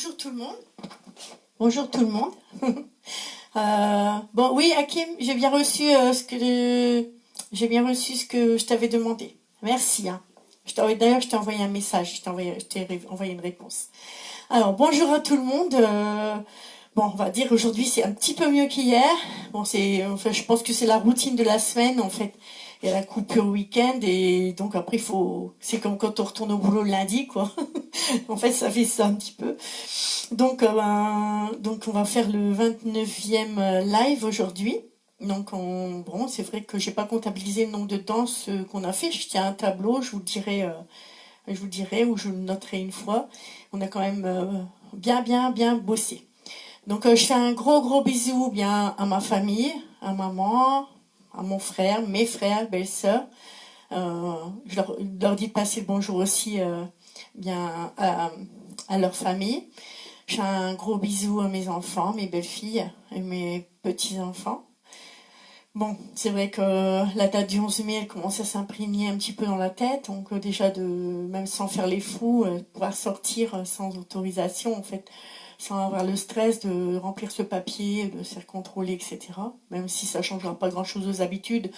Bonjour tout le monde. Bonjour tout le monde. Bon, oui, Hakim, j'ai bien reçu j'ai bien reçu ce que je t'avais demandé. Merci, hein. D'ailleurs, je t'ai envoyé un message, je t'ai envoyé une réponse. Alors, bonjour à tout le monde. Bon, on va dire aujourd'hui c'est un petit peu mieux qu'hier. Bon, enfin, je pense que c'est la routine de la semaine en fait. Il y a la coupure week-end et donc après c'est comme quand on retourne au boulot le lundi quoi. En fait, ça fait ça un petit peu. Donc on va faire le 29e live aujourd'hui. Bon, c'est vrai que j'ai pas comptabilisé le nombre de danses qu'on a fait. Je tiens un tableau, je vous le dirai ou je le noterai une fois. On a quand même bien bossé. Donc je fais un gros bisou bien à ma famille, à maman, à mon frère, mes frères, belles-sœurs. Je leur dis de passer le bonjour aussi bien à leur famille. Je fais un gros bisou à mes enfants, mes belles-filles et mes petits-enfants. Bon, c'est vrai que la date du 11 mai, elle commence à s'imprégner un petit peu dans la tête. Donc déjà, même sans faire les fous, pouvoir sortir sans autorisation, en fait, sans avoir le stress de remplir ce papier, de se faire contrôler, etc. Même si ça ne changera pas grand-chose aux habitudes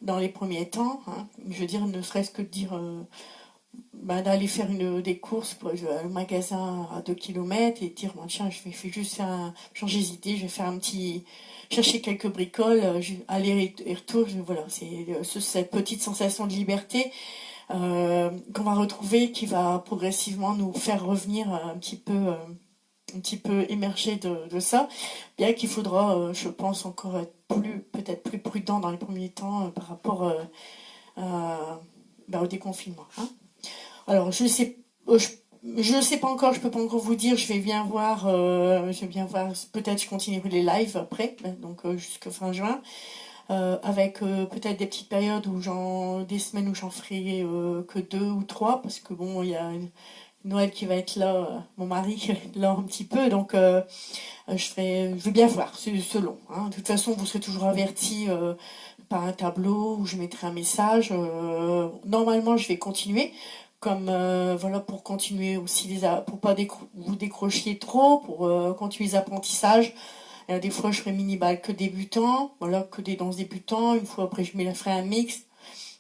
dans les premiers temps, hein. Je veux dire, ne serait-ce que de dire d'aller faire des courses pour le magasin à 2 kilomètres et dire, bon, tiens, je vais juste changer d'idée, je vais faire chercher quelques bricoles, aller et retour, voilà, c'est cette petite sensation de liberté qu'on va retrouver qui va progressivement nous faire revenir un petit peu émerger de ça, bien qu'il faudra, je pense, encore être peut-être plus prudent dans les premiers temps par rapport au déconfinement, hein. Alors, je sais pas encore, je peux pas encore vous dire, je vais bien voir, peut-être je continuerai les lives après, donc jusqu'à fin juin, avec peut-être des petites périodes des semaines où j'en ferai que 2 ou 3, parce que bon, il y a Noël qui va être là, mon mari qui va être là un petit peu, donc je vais bien voir, c'est selon, hein. De toute façon, vous serez toujours avertis par un tableau où je mettrai un message. Normalement, je vais continuer comme voilà pour continuer aussi pour pas vous décrochiez trop, pour continuer les apprentissages. Des fois, je ferai mini-bal que débutant, voilà, que des danses débutants. Une fois après, ferai un mix.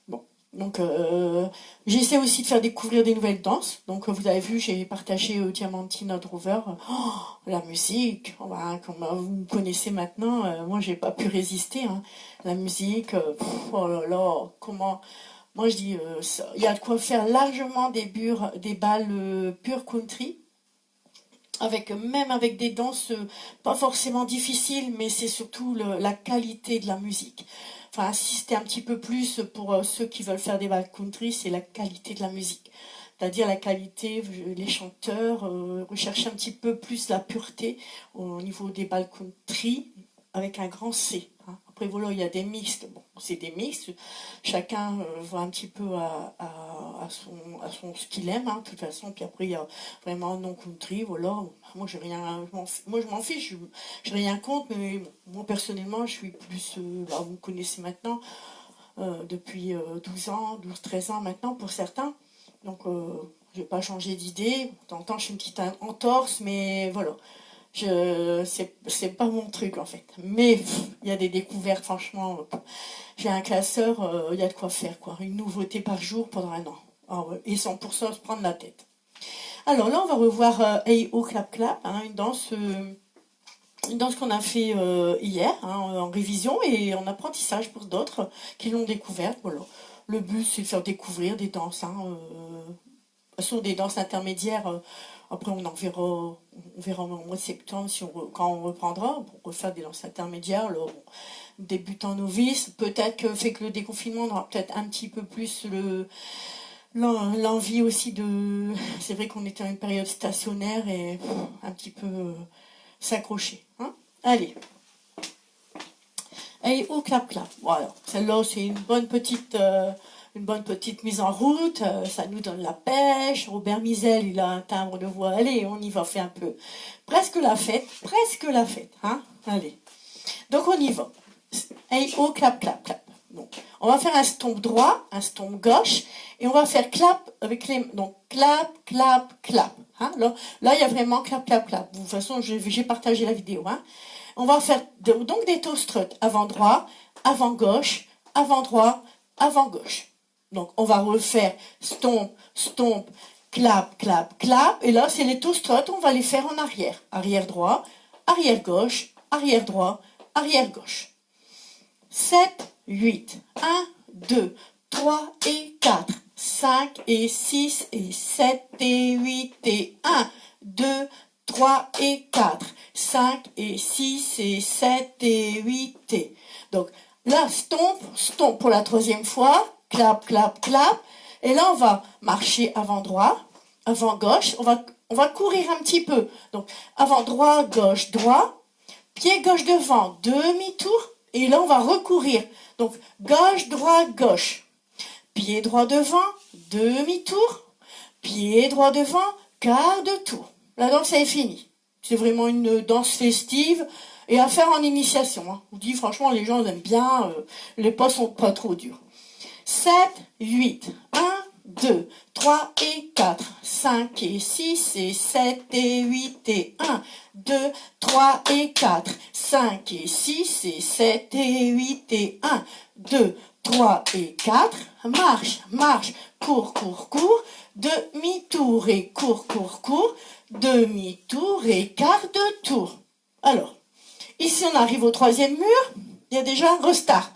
Bon, donc j'essaie aussi de faire découvrir des nouvelles danses. Donc vous avez vu, j'ai partagé Diamantina Drover. Oh, la musique, comme vous me connaissez maintenant, moi j'ai pas pu résister, hein. La musique, oh là là, comment. Moi, je dis, il y a de quoi faire largement des balles pure country, même avec des danses pas forcément difficiles, mais c'est surtout la qualité de la musique. Enfin, insister un petit peu plus pour ceux qui veulent faire des balles country, c'est la qualité de la musique. C'est-à-dire la qualité, les chanteurs, rechercher un petit peu plus la pureté au niveau des balles country avec un grand C, hein. Après, voilà, il y a des mixtes. Bon, c'est des mixtes. Chacun va un petit peu à son ce qu'il aime, hein, de toute façon. Puis après, il y a vraiment non country. Voilà. Moi, j'ai rien. Moi, je m'en fiche. J'ai rien contre. Mais bon, moi, personnellement, je suis plus. Là, vous me connaissez maintenant depuis 12 ans, 12-13 ans maintenant pour certains. Donc, je vais pas changer d'idée. De temps en temps, je suis une petite entorse, mais voilà. C'est pas mon truc en fait. Mais il y a des découvertes, franchement. J'ai un classeur, il y a de quoi faire, quoi. Une nouveauté par jour pendant un an. Ah ouais, et sans pour ça se prendre la tête. Alors là, on va revoir Hey Oh Clap Clap, hein, une danse qu'on a fait hier, hein, en révision et en apprentissage pour d'autres qui l'ont découverte. Voilà. Le but, c'est de faire découvrir des danses, hein, sont des danses intermédiaires. Après, on verra au mois de septembre quand on reprendra pour refaire des danses intermédiaires. Là, bon, débutant novice, peut-être que fait que le déconfinement, on aura peut-être un petit peu plus l'envie aussi de. C'est vrai qu'on était dans une période stationnaire et un petit peu s'accrocher, hein. Allez. Allez, au clap clap. Voilà. Celle-là, c'est une bonne petite mise en route, ça nous donne la pêche. Robert Mizel, il a un timbre de voix. Allez, on y va, fait un peu. Presque la fête, hein. Allez. Donc on y va. Hey, oh, clap, clap, clap. Donc, on va faire un stomp droit, un stomp gauche, et on va faire clap avec les. Donc, clap, clap, clap. Hein. Là, il y a vraiment clap, clap, clap. De toute façon, j'ai partagé la vidéo. Hein. On va faire donc des toe struts avant droit, avant gauche, avant droit, avant gauche. Donc, on va refaire stomp, stomp, clap, clap, clap. Et là, c'est les toe struts, on va les faire en arrière. Arrière droit, arrière gauche, arrière droit, arrière gauche. 7, 8, 1, 2, 3 et 4, 5 et 6 et 7 et 8 et 1, 2, 3 et 4, 5 et 6 et 7 et 8 et... Donc là, stomp, stomp pour la troisième fois, clap, clap, clap. Et là, on va marcher avant droit, avant gauche. On va courir un petit peu. Donc avant droit, gauche, droit. Pied gauche devant, demi-tour. Et là, on va recourir. Donc, gauche, droit, gauche. Pied droit devant, demi-tour. Pied droit devant, quart de tour. La danse est finie. C'est vraiment une danse festive et à faire en initiation. Hein. Je vous dis, franchement, les gens aiment bien. Les pas sont pas trop durs. 7, 8, 1, 2, 3 et 4, 5 et 6 et 7 et 8 et 1, 2, 3 et 4, 5 et 6 et 7 et 8 et 1, 2, 3 et 4, marche, marche, cours, cours, cours, demi-tour et cours, cours, cours, demi-tour et quart de tour. Alors, ici on arrive au troisième mur, il y a déjà un restart.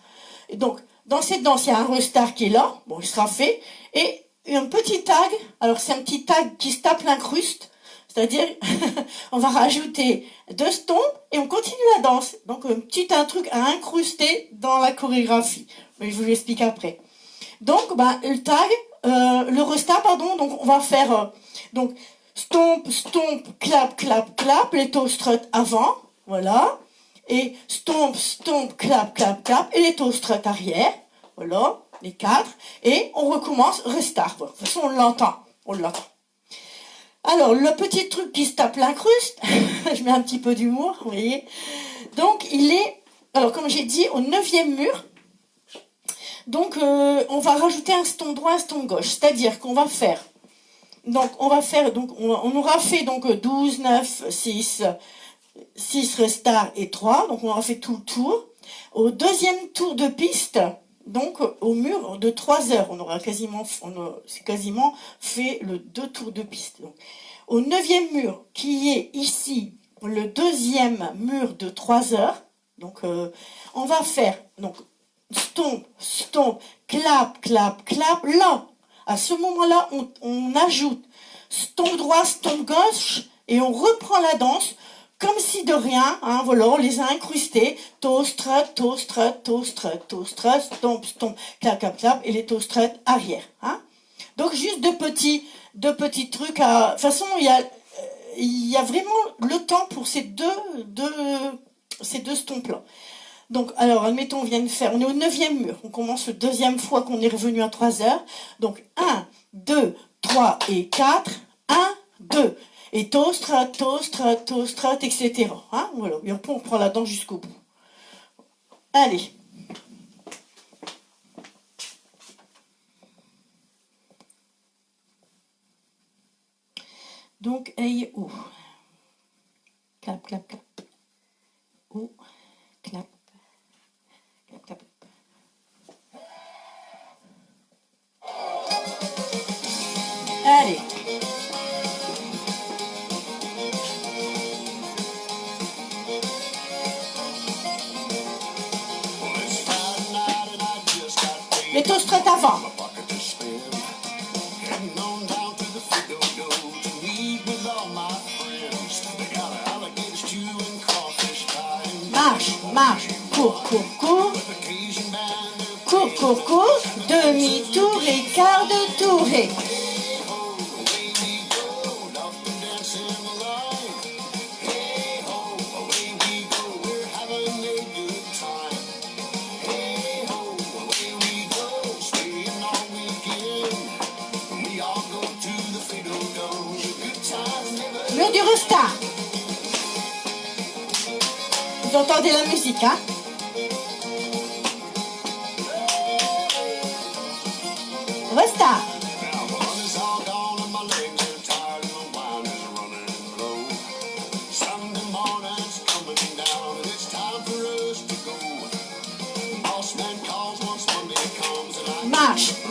Et donc, dans cette danse, il y a un restart qui est là, bon, il sera fait, et un petit tag, alors c'est un petit tag qui se tape l'incruste, c'est-à-dire, on va rajouter 2 stompes et on continue la danse. Donc, un truc à incruster dans la chorégraphie. Mais je vous l'explique après. Donc, le tag, le restart, pardon, donc on va faire, donc, stomp, stomp, clap, clap, clap, les toe struts avant, voilà. Et stomp, stomp, clap, clap, clap, et les toe struts arrière, voilà, les 4. Et on recommence, restart. Voilà. De toute façon, on l'entend. Alors, le petit truc qui se tape l'incruste, je mets un petit peu d'humour, vous voyez. Donc, il est, alors comme j'ai dit, au 9e mur. Donc, on va rajouter un stomp droit, un stomp gauche. C'est-à-dire qu'on va faire, on aura fait donc 12, 9, 6 restart et 3. Donc, on aura fait tout le tour. Au deuxième tour de piste, donc au mur de 3 heures, c'est quasiment fait le 2 tours de piste. Donc, au 9e mur, qui est ici le deuxième mur de 3 heures, donc on va faire donc stomp, stomp, clap, clap, clap. Là, à ce moment-là, on ajoute stomp droit, stomp gauche, et on reprend la danse comme si de rien, hein, voilà, on les a incrustés, toe strut, toe strut, toe strut, toe strut, stomp, stomp, clap, clap, clap, et les toe struts arrière, hein. Donc juste deux petits trucs à, de toute façon, il y a vraiment le temps pour ces deux stomps-là. Donc, alors, admettons, on est au 9e mur, on commence la deuxième fois qu'on est revenu à 3 heures, donc 1, 2, 3 et 4, 1, 2, et toe strut, toe strut, toe strut, etc. Hein, voilà, et on prend la danse jusqu'au bout. Allez. Donc, hey, oh. Clap, clap, clap. Oh, clap. Clap, clap. Allez. Les toe struts avant. Marche, marche, cours, cours, cours. Cours, cours, cours. Demi-tour et quart de tour. Et... mur du restart. Vous entendez la musique, hein? Restart.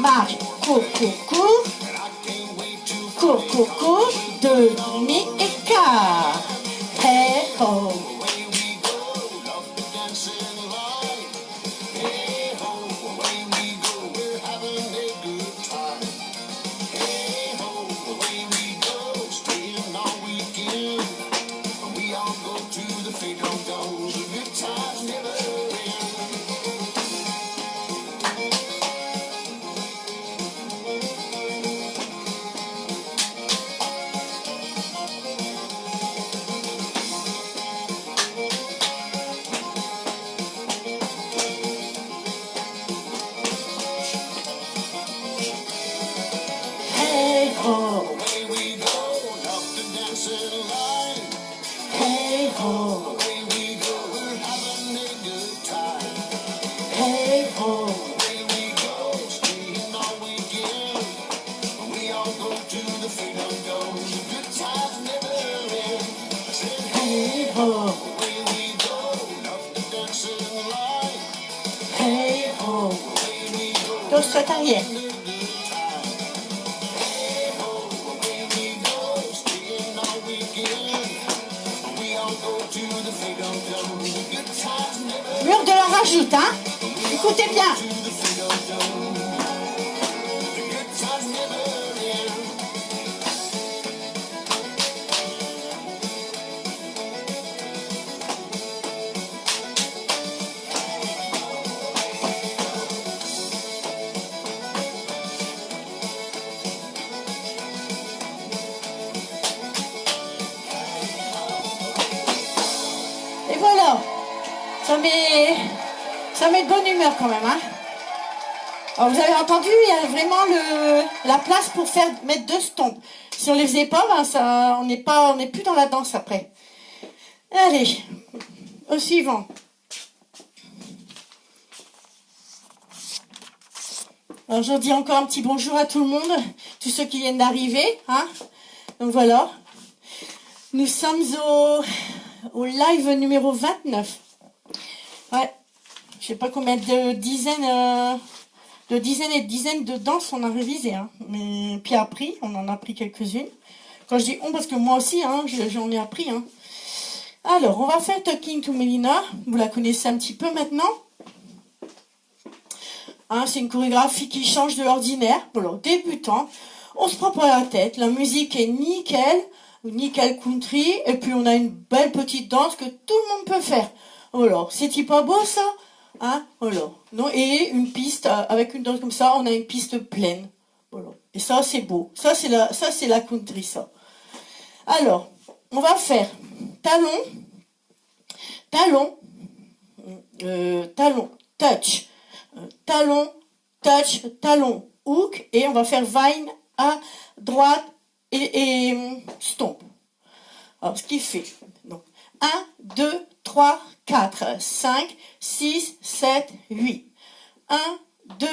marche, cours, cours, cours, cours, cours, cours, 2,5 et quart. Hey ho. Hey ho. Hey ho. Hey ho. Hey ho. Hey ho. Dos tête arrière. Mur de la rajoute, hein. Écoutez bien. Et voilà. Ça met de bonne humeur quand même, hein. Alors vous avez entendu, il y a vraiment la place pour mettre 2 stompes. Si on les faisait pas, ben ça, on n'est plus dans la danse après. Allez, au suivant. Alors je dis encore un petit bonjour à tout le monde, tous ceux qui viennent d'arriver, hein. Donc voilà, nous sommes au live numéro 29. Ouais, je sais pas combien de dizaines et de dizaines de danses on a révisé, hein. Mais puis appris, on en a appris quelques-unes. Quand je dis on, parce que moi aussi, hein, j'en ai appris, hein. Alors, on va faire Talking to Melina. Vous la connaissez un petit peu maintenant. Hein, c'est une chorégraphie qui change de l'ordinaire. Voilà, débutant. On se prend pas la tête. La musique est nickel country. Et puis, on a une belle petite danse que tout le monde peut faire. Voilà, c'est pas beau ça? Hein, voilà. Non, et une piste, avec une danse comme ça, on a une piste pleine. Voilà. Et ça, c'est beau. Ça, c'est la country, ça. Alors, on va faire talon, touch, talon, touch, talon, hook, et on va faire vine à droite et stomp. Alors, ce qui fait, donc, 1, 2, 3, 4, 5, 6, 7, 8. 1, 2,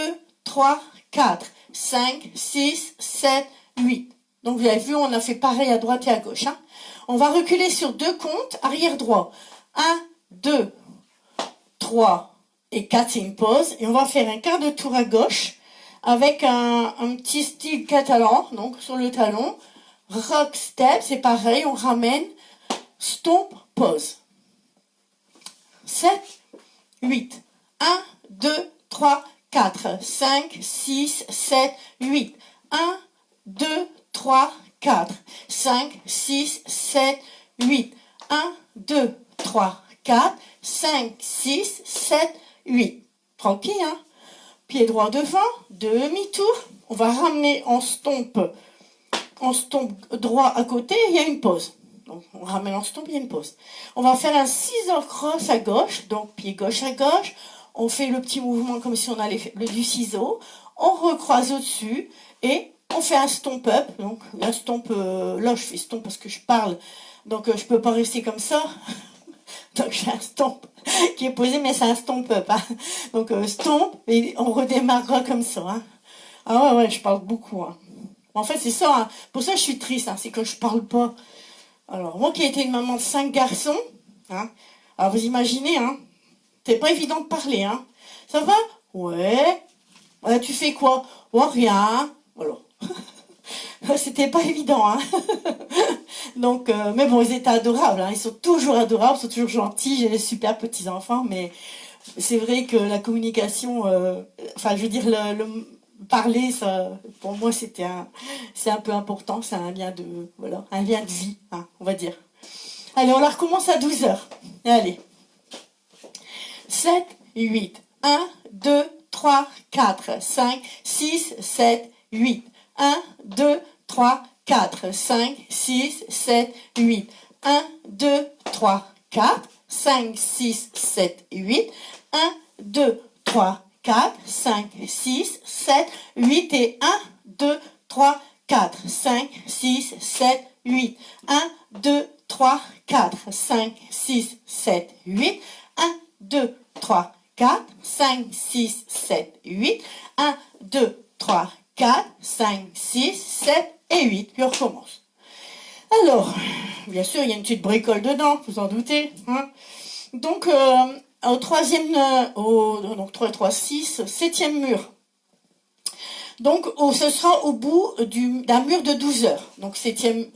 3, 4, 5, 6, 7, 8. Donc, vous avez vu, on a fait pareil à droite et à gauche, hein. On va reculer sur 2 comptes, arrière droit. 1, 2, 3 et 4, c'est une pause. Et on va faire un quart de tour à gauche avec un petit style catalan, donc sur le talon. Rock step, c'est pareil, on ramène. Stomp, pause. 7, 8. 1, 2, 3, 4, 5, 6, 7, 8. 1, 2, 3, 4, 5, 6, 7, 8. 1, 2, 3, 4, 5, 6, 7, 8. Tranquille, hein? Pied droit devant, demi-tour. On va ramener en stomp droit à côté, il y a une pause. Donc, on ramène en stomp, il y a une pause. On va faire un scissor cross à gauche, donc pied gauche à gauche. On fait le petit mouvement comme si on allait faire du ciseau. On recroise au-dessus et on fait un stomp up. Donc, un stomp, là, je fais stomp parce que je parle. Donc, je peux pas rester comme ça. Donc, j'ai un stomp qui est posé, mais c'est un stomp up, hein. Donc, stomp, et on redémarrera comme ça, hein. Ah ouais, je parle beaucoup, hein. En fait, c'est ça, hein. Pour ça, je suis triste, hein. C'est que je parle pas. Alors, moi qui ai été une maman de 5 garçons, hein. Alors, vous imaginez, hein. C'est pas évident de parler, hein. Ça va? Ouais. Tu fais quoi? Oh, rien. Voilà. C'était pas évident, hein. Donc, mais bon, ils étaient adorables, hein. Ils sont toujours adorables, ils sont toujours gentils. J'ai des super petits enfants, mais c'est vrai que la communication, enfin, je veux dire, le parler, ça, pour moi, c'est un peu important. C'est un lien de, voilà, un lien de vie, hein, on va dire. Allez, on la recommence à 12 heures. Allez. 7, 8, 1, 2, 3, 4, 5, 6, 7, 8. 1, 2, 3, 4, 5, 6, 7, 8. 1, 2, 3, 4, 5, 6, 7, 8. 1, 2, 3, 4, 5, 6, 7, 8 et 1, 2, 3, 4, 5, 6, 7, 8. 1, 2, 3, 4, 5, 6, 7, 8. 1, 2, 3, 4, 5, 6, 7, 8. 1, 2, 3, 4, 5, 6, 7 et 8. Puis on recommence. Alors, bien sûr, il y a une petite bricole dedans, vous en doutez. Hein. Donc, au troisième, donc 3, 3, 6, septième mur. Donc, ce sera au bout d'un mur de 12 heures. Donc, septième,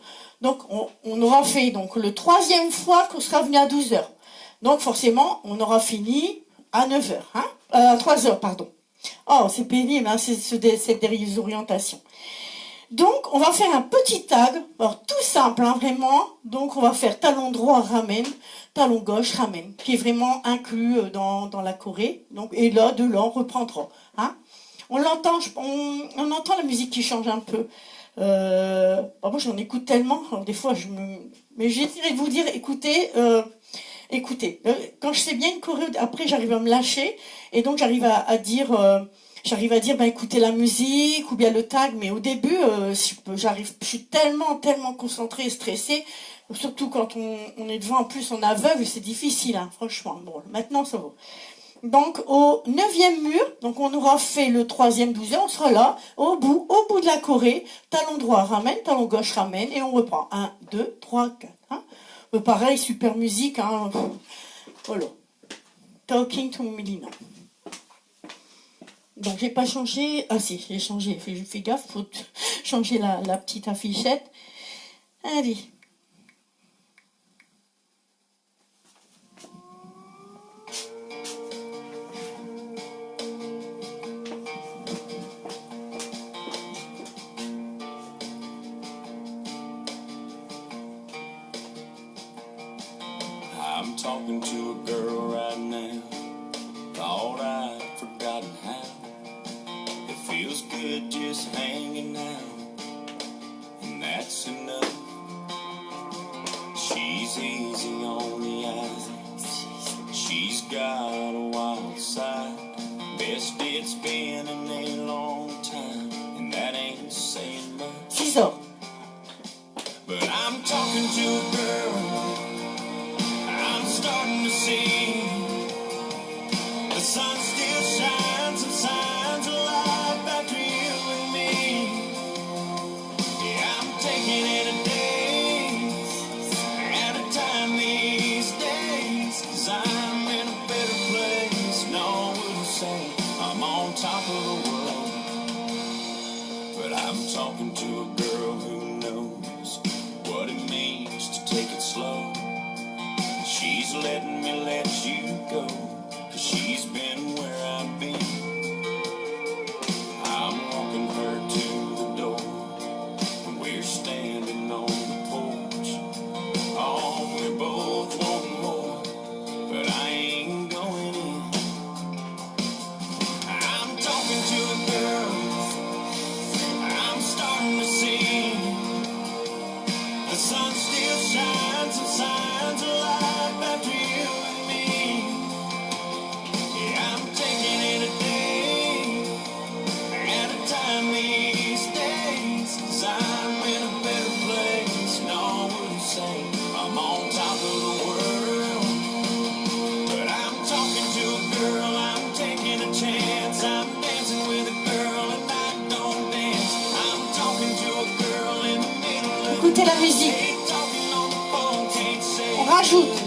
donc on aura fait donc le troisième fois qu'on sera venu à 12 heures. Donc, forcément, on aura fini à 9 heures. Hein, à 3 heures, pardon. Oh, c'est pénible, hein, cette désorientation. Donc, on va faire un petit tag. Alors, tout simple, hein, vraiment. Donc, on va faire talon droit, ramène. Talon gauche, ramène. Qui est vraiment inclus dans la choré. Donc, et là, de là, on reprendra. Hein. On l'entend, on entend la musique qui change un peu. Moi, j'en écoute tellement. Alors, des fois, mais j'essaierai de vous dire, écoutez, écoutez. Quand je sais bien une choré, après, j'arrive à me lâcher. Et donc, j'arrive à dire... ben écoutez la musique ou bien le tag, mais au début, je suis tellement concentrée et stressée, surtout quand on est devant, en plus on est aveugle, c'est difficile, hein, franchement. Bon, maintenant ça va. Donc au neuvième mur, donc on aura fait le troisième 12 heures, on sera là, au bout de la choré, talon droit ramène, talon gauche ramène, et on reprend. 1, 2, 3, 4. Hein. Pareil, super musique, hein. Voilà. Talking to Melina. Donc j'ai pas changé, ah si, j'ai changé, fais gaffe, faut changer la petite affichette. Allez. I'm talking to a girl right now. Thought I'd forgotten how. It feels good just hanging out, and that's enough. She's easy on the eyes. She's got a wild side. Best it's been in a long time, and that ain't saying much. Ciseaux. But I'm talking to a girl. I'm starting to see the sun still shines and signs of life after you and me. Yeah, I'm taking it a day at a time these days, 'cause I'm in a better place. No one would say I'm on top of the world, but I'm talking to a girl who knows what it means to take it slow. She's letting me let you go, 'cause she's been where I've been. I'm walking her to the door, and we're standing on the porch. Oh, we both want more, but I ain't going in. I'm talking to a girl, I'm starting to see the sun still shines and signs of life after you and me. Yeah, I'm taking it a day at a time these days, 'cause I'm in a better place. No one would say I'm on top of the world, but I'm talking to a girl, I'm taking a chance. I'm dancing with a girl and I don't dance. I'm talking to a girl in the middle of. Écoutez la musique. On rajoute.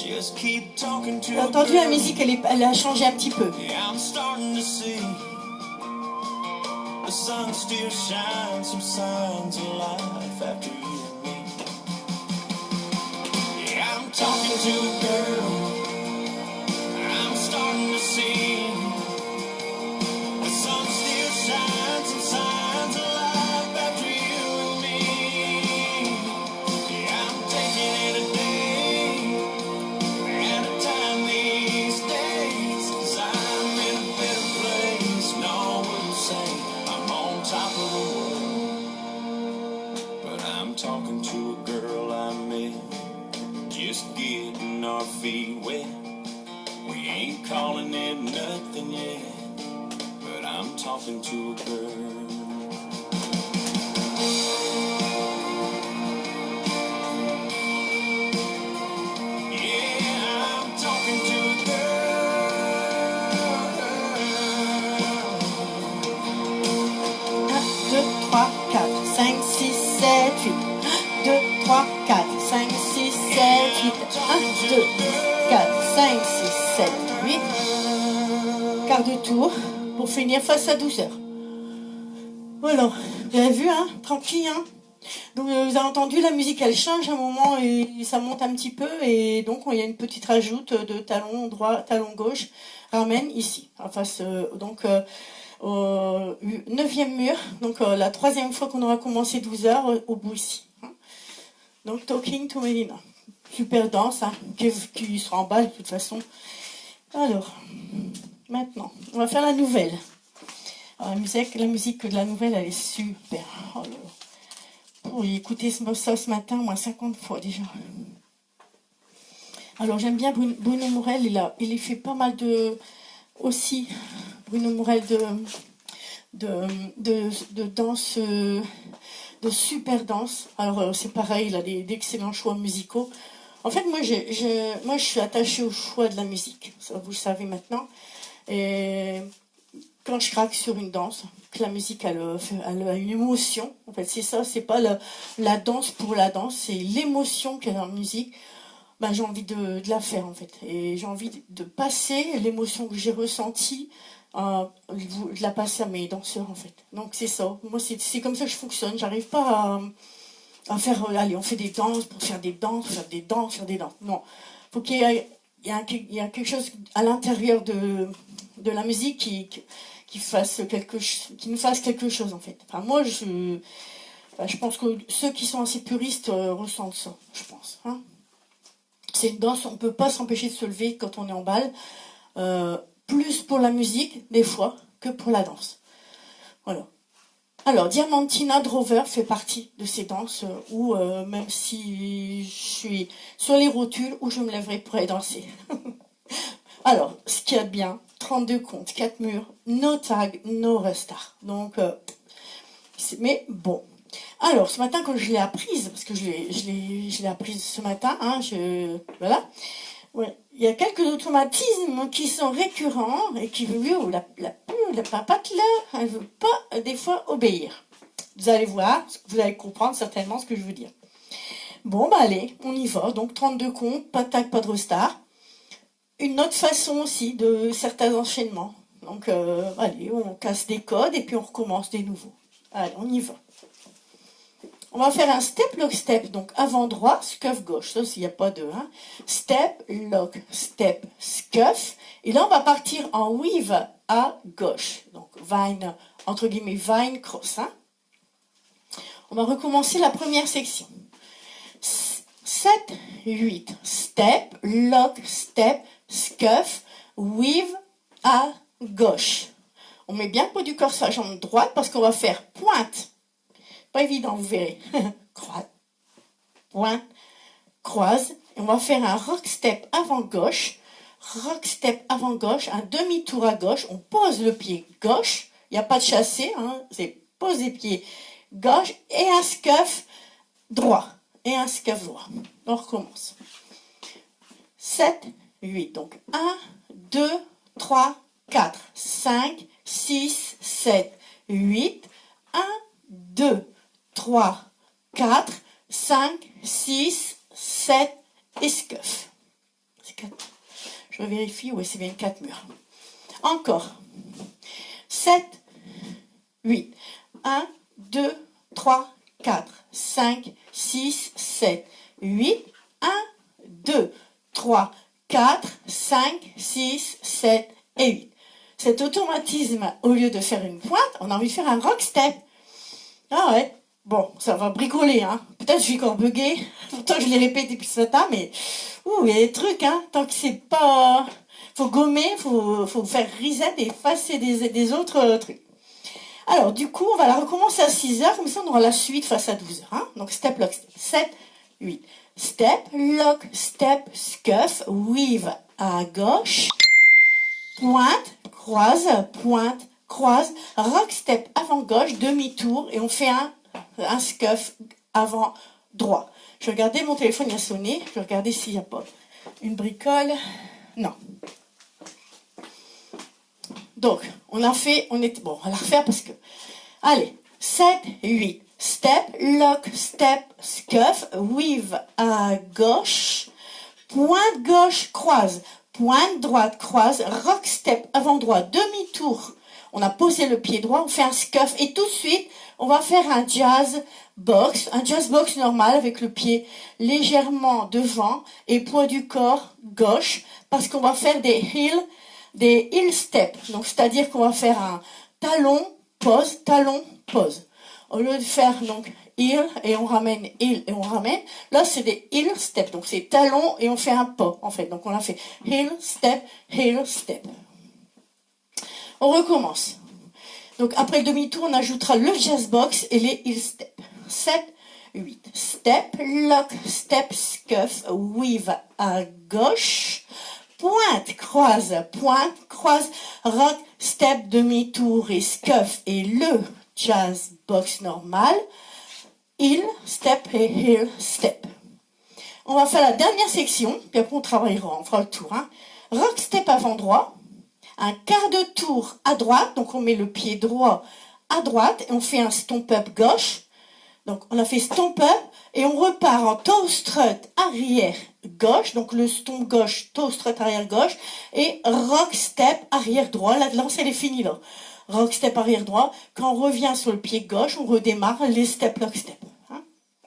J'ai entendu la musique, elle a changé un petit peu. The sun still shines, some signs of life after you and me. Yeah, I'm talking to a girl, I'm starting to see. The sun still shines, some signs of life after you and me. Yeah, I'm taking it a day at a time these days, 'cause I'm in a better place, no one would say I'm on top of the world, but I'm talking to a girl I met, just getting our feet wet. We ain't calling it nothing yet, but I'm talking to a girl. Yeah, I'm talking to a girl. 1, 2, 3, 4, 5, 6, 7, 8. 1, 2, 3, 4, 5, 6, 7, 8. 1, 2, 4, 5, 6, 7, 8. Quart de tour pour finir face à 12 heures. Voilà, vous avez vu, hein, tranquille, hein. Donc vous avez entendu, la musique elle change à un moment et ça monte un petit peu et donc il y a une petite rajoute de talon droit, talon gauche, ramène ici, en face, au 9e mur, donc la 3e fois qu'on aura commencé 12 heures au bout ici. Hein. Donc Talking to Melina, super danse, hein, qui sera en bas de toute façon. Alors, maintenant, on va faire la nouvelle. Alors, la musique de la nouvelle elle est super. Oh là là. Pour écouter ça ce matin, moins 50 fois déjà. Alors j'aime bien Bruno Morel, il fait pas mal de aussi Bruno Morel de danse, de super danse. Alors c'est pareil, il a d'excellents choix musicaux. En fait, moi je suis attachée au choix de la musique, ça vous le savez maintenant. Et quand je craque sur une danse, que la musique elle a une émotion, en fait c'est ça, c'est pas la danse pour la danse, c'est l'émotion qu'il y a dans la musique. Ben, j'ai envie de la faire en fait, et j'ai envie de passer l'émotion que j'ai ressentie, de la passer à mes danseurs en fait. Donc c'est ça, moi c'est comme ça que je fonctionne, j'arrive pas à faire, allez on fait des danses pour faire des danses, faire des danses, faire des danses. Non, faut qu'il y ait, il y a quelque chose à l'intérieur de la musique qui nous fasse quelque chose en fait. Enfin moi je pense que ceux qui sont assez puristes ressentent ça, je pense. Hein. C'est une danse, on ne peut pas s'empêcher de se lever quand on est en bal, plus pour la musique des fois que pour la danse. Voilà. Alors Diamantina Drover fait partie de ces danses où même si je suis sur les rotules, où je me lèverai pour aller danser. Alors, ce qu'il y a de bien, 32 comptes, 4 murs, no tag, no restart. Donc, mais bon. Alors, ce matin, quand je l'ai apprise, parce que je l'ai apprise ce matin, hein, voilà. Ouais. Il y a quelques automatismes qui sont récurrents et qui veulent, la papate là, elle ne veut pas des fois obéir. Vous allez voir, vous allez comprendre certainement ce que je veux dire. Bon, bah allez, on y va. Donc, 32 comptes, pas de tag, pas de restart. Une autre façon aussi de certains enchaînements. Donc, allez, on casse des codes et puis on recommence des nouveaux. Allez, on y va. On va faire un step, lock, step. Donc, avant droit, scuff gauche. Ça, s'il n'y a pas de... Hein. Step, lock, step, scuff. Et là, on va partir en weave à gauche. Donc, vine, entre guillemets, vine, cross. Hein. On va recommencer la première section. 7, 8. Step, lock, step, scuff, weave à gauche. On met bien le poids du corps sur la jambe droite parce qu'on va faire pointe. Pas évident, vous verrez. Croise, pointe, croise. Et on va faire un rock step avant gauche. Rock step avant gauche. Un demi-tour à gauche. On pose le pied gauche. Il n'y a pas de chassé. Hein, c'est poser pied gauche. Et un scuff droit. Et un scuff droit. On recommence. 7, 8. Donc 1, 2, 3, 4, 5, 6, 7, 8. 1, 2, 3, 4, 5, 6, 7 et scuff. c'est 4. Je vérifie, oui, c'est bien 4 murs. Encore. 7, 8. 1, 2, 3, 4, 5, 6, 7, 8. 1, 2, 3, 4, 5, 6, 7 et 8. Cet automatisme, au lieu de faire une pointe, on a envie de faire un rock step. Ah ouais, bon, ça va bricoler, hein. Peut-être je suis encore buggée, pourtant je l'ai répété depuis ce matin, mais ouh, il y a des trucs, hein, tant que c'est pas... Faut gommer, faut faire reset et effacer des autres trucs. Alors, du coup, on va la recommencer à 6 heures, comme ça on aura la suite face à 12 heures. Hein. Donc, step, lock, step. 7, 8. Step, lock, step, scuff, weave à gauche, pointe, croise, rock, step avant gauche, demi-tour, et on fait un scuff avant droit. Je vais regarder, mon téléphone il a sonné, je vais regarder s'il n'y a pas une bricole. Non. Donc, on a fait, bon, on va la refaire parce que, allez, 7, 8, step, lock, step, scuff, weave à gauche, pointe gauche, croise, pointe droite, croise, rock, step, avant droit, demi-tour. On a posé le pied droit, on fait un scuff et tout de suite, on va faire un jazz box normal avec le pied légèrement devant et poids du corps gauche parce qu'on va faire des heel steps. Donc, c'est-à-dire qu'on va faire un talon, pose. Au lieu de faire, donc, heel et on ramène, là, c'est des heel steps. Donc, c'est talon et on fait un pas, en fait. Donc, on a fait heel step. On recommence. Donc, après le demi-tour, on ajoutera le jazz box et les heel steps. 7, 8. Step, lock, step, scuff, weave à gauche. Pointe, croise, rock, step, demi-tour et scuff et le jazz box normal, heel, step et heel, step. On va faire la dernière section, puis après on fera le tour. Hein. Rock, step avant droit, un quart de tour à droite, donc on met le pied droit à droite et on fait un stomp up gauche. Donc on a fait stomp up et on repart en toe strut arrière gauche, donc le stomp gauche, toe strut arrière gauche et rock step arrière droit. La danse elle est finie là. Rock step arrière droit. Quand on revient sur le pied gauche, on redémarre les step lock step. Hein.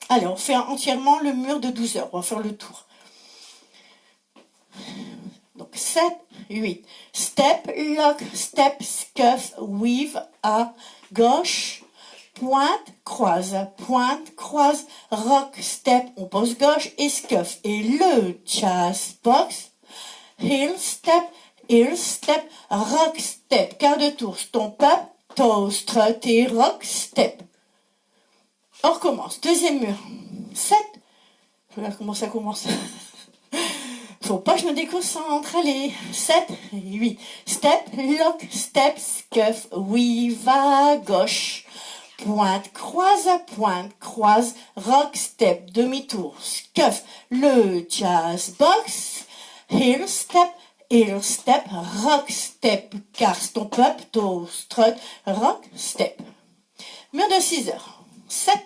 Allez, on fait entièrement le mur de 12 heures. On va faire le tour. Donc 7, 8. Step, lock, step, scuff, weave à gauche. Pointe, croise, rock, step, on pose gauche et scuff. Et le jazz box, heel step, rock step, quart de tour, stomp up, toe strut et rock step. On recommence. Deuxième mur. 7. Je regarde comment ça commence. Faut pas que je me déconcentre. Allez. 7, 8. Step, lock, step, scuff, weave à gauche. Pointe, croise, rock step, demi-tour, scuff, le jazz box, heel step, rock step, car stomp up, toe strut, rock step. Mur de 6 heures. 7,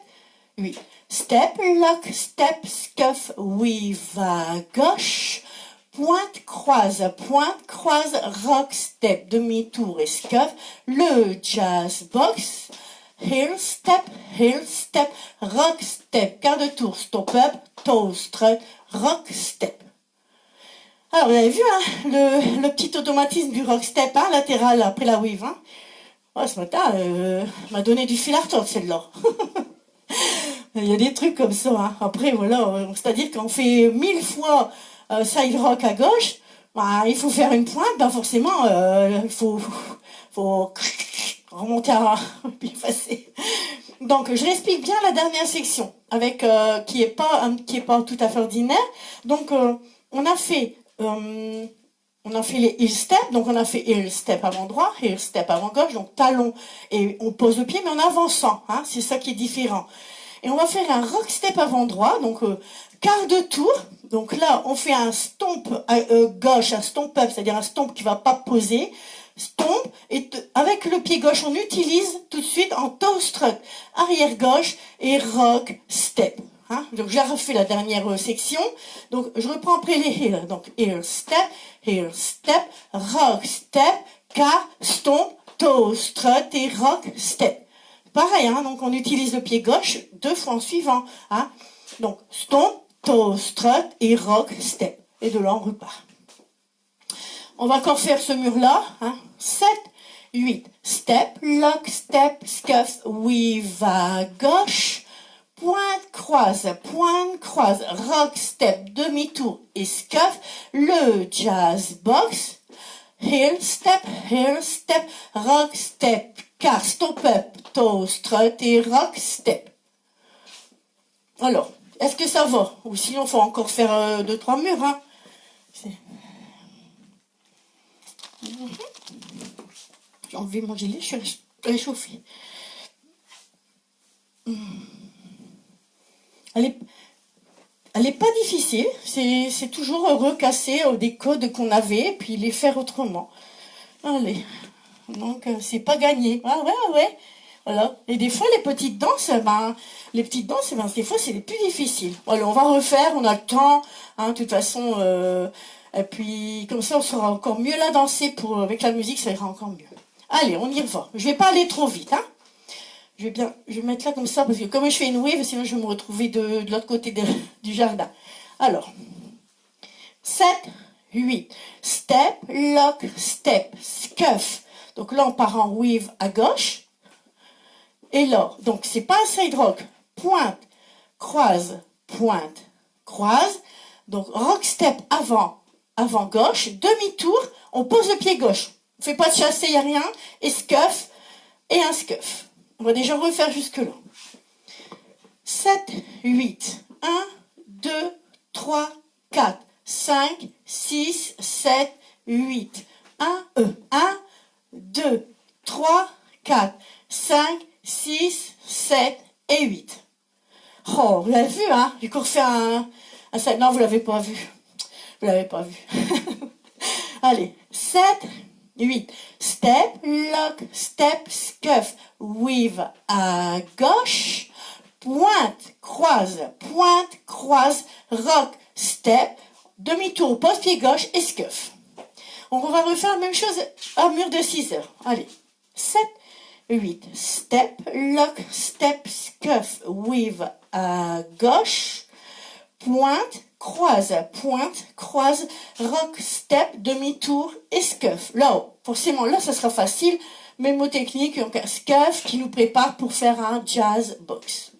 8. Step, lock, step, scuff, weave à gauche. Pointe, croise, rock step, demi-tour et scuff, le jazz box. Heel step, rock step, quart de tour, stomp up, toe strut, rock step. Alors, vous avez vu, hein, le petit automatisme du rock step, hein, latéral après la weave, hein. Oh, ce matin, m'a donné du fil à retordre, celle-là. Il y a des trucs comme ça, hein. Après, voilà, c'est-à-dire qu'on fait 1000 fois side rock à gauche, bah, il faut faire une pointe, ben forcément, il faut remonter à puis effacer. Donc je réexplique bien la dernière section avec qui est pas tout à fait ordinaire. Donc on a fait les heel steps, donc on a fait heel step avant droit, heel step avant gauche, donc talon et on pose le pied mais en avançant, hein, c'est ça qui est différent. Et on va faire un rock step avant droit, donc quart de tour. Donc là, on fait un stomp gauche, un stomp up, c'est-à-dire un stomp qui va pas poser. Stomp, et avec le pied gauche, on utilise tout de suite en toe strut, arrière gauche et rock step. Hein? Donc, j'ai refait la dernière section. Donc, je reprends après les heel. Donc, heel step, rock step, car, stomp, toe, strut et rock step. Pareil, hein? Donc, on utilise le pied gauche 2 fois en suivant. Hein? Donc, stomp, toe, strut et rock step. Et de là, on repart. On va encore faire ce mur-là. Hein? 7, 8. Step, lock, step, scuff, weave à gauche. Pointe, croise, rock, step, demi-tour et scuff. Le jazz box. Heel, step, rock, step, car, stop up, toe, strut et rock, step. Alors, est-ce que ça va? Ou sinon, il faut encore faire 2-3 murs. Hein? J'ai enlevé mon gilet, je suis réchauffée. Elle est pas difficile, c'est toujours recasser des codes qu'on avait, puis les faire autrement. Allez, donc c'est pas gagné. Ah ouais, voilà. Et des fois les petites danses, des fois c'est les plus difficiles. Voilà, on va refaire, on a le temps, hein, de toute façon, et puis comme ça on sera encore mieux la danser avec la musique, ça ira encore mieux. Allez, on y va. Je vais pas aller trop vite, hein. Je vais mettre là comme ça, parce que comme je fais une wave, sinon je vais me retrouver de l'autre côté du jardin. Alors, 7, 8. Step, lock, step, scuff. Donc là, on part en wave à gauche. Et là, donc c'est pas un side rock. Pointe, croise. Donc rock step avant gauche. Demi-tour, on pose le pied gauche. On fait pas de chassé, il n'y a rien. Et scuff, et un scuff. On va déjà refaire jusque-là. 7, 8. 1, 2, 3, 4, 5, 6, 7, 8. 1, 2, 3, 4, 5, 6, 7 et 8. Oh, vous l'avez vu, hein? J'ai encore fait un set. Non, vous l'avez pas vu. Vous l'avez pas vu. Allez, 7, 8. Step, lock, step, scuff, weave à gauche. Pointe, croise, rock, step, demi-tour, pose-pied gauche et scuff. On va refaire la même chose à mur de 6 heures. Allez, 7, 8. Step, lock, step, scuff, weave à gauche. Pointe, croise, rock, step, demi-tour et scuff. Là, forcément, là, ça sera facile. Mémotechnique, donc un scuff qui nous prépare pour faire un jazz box.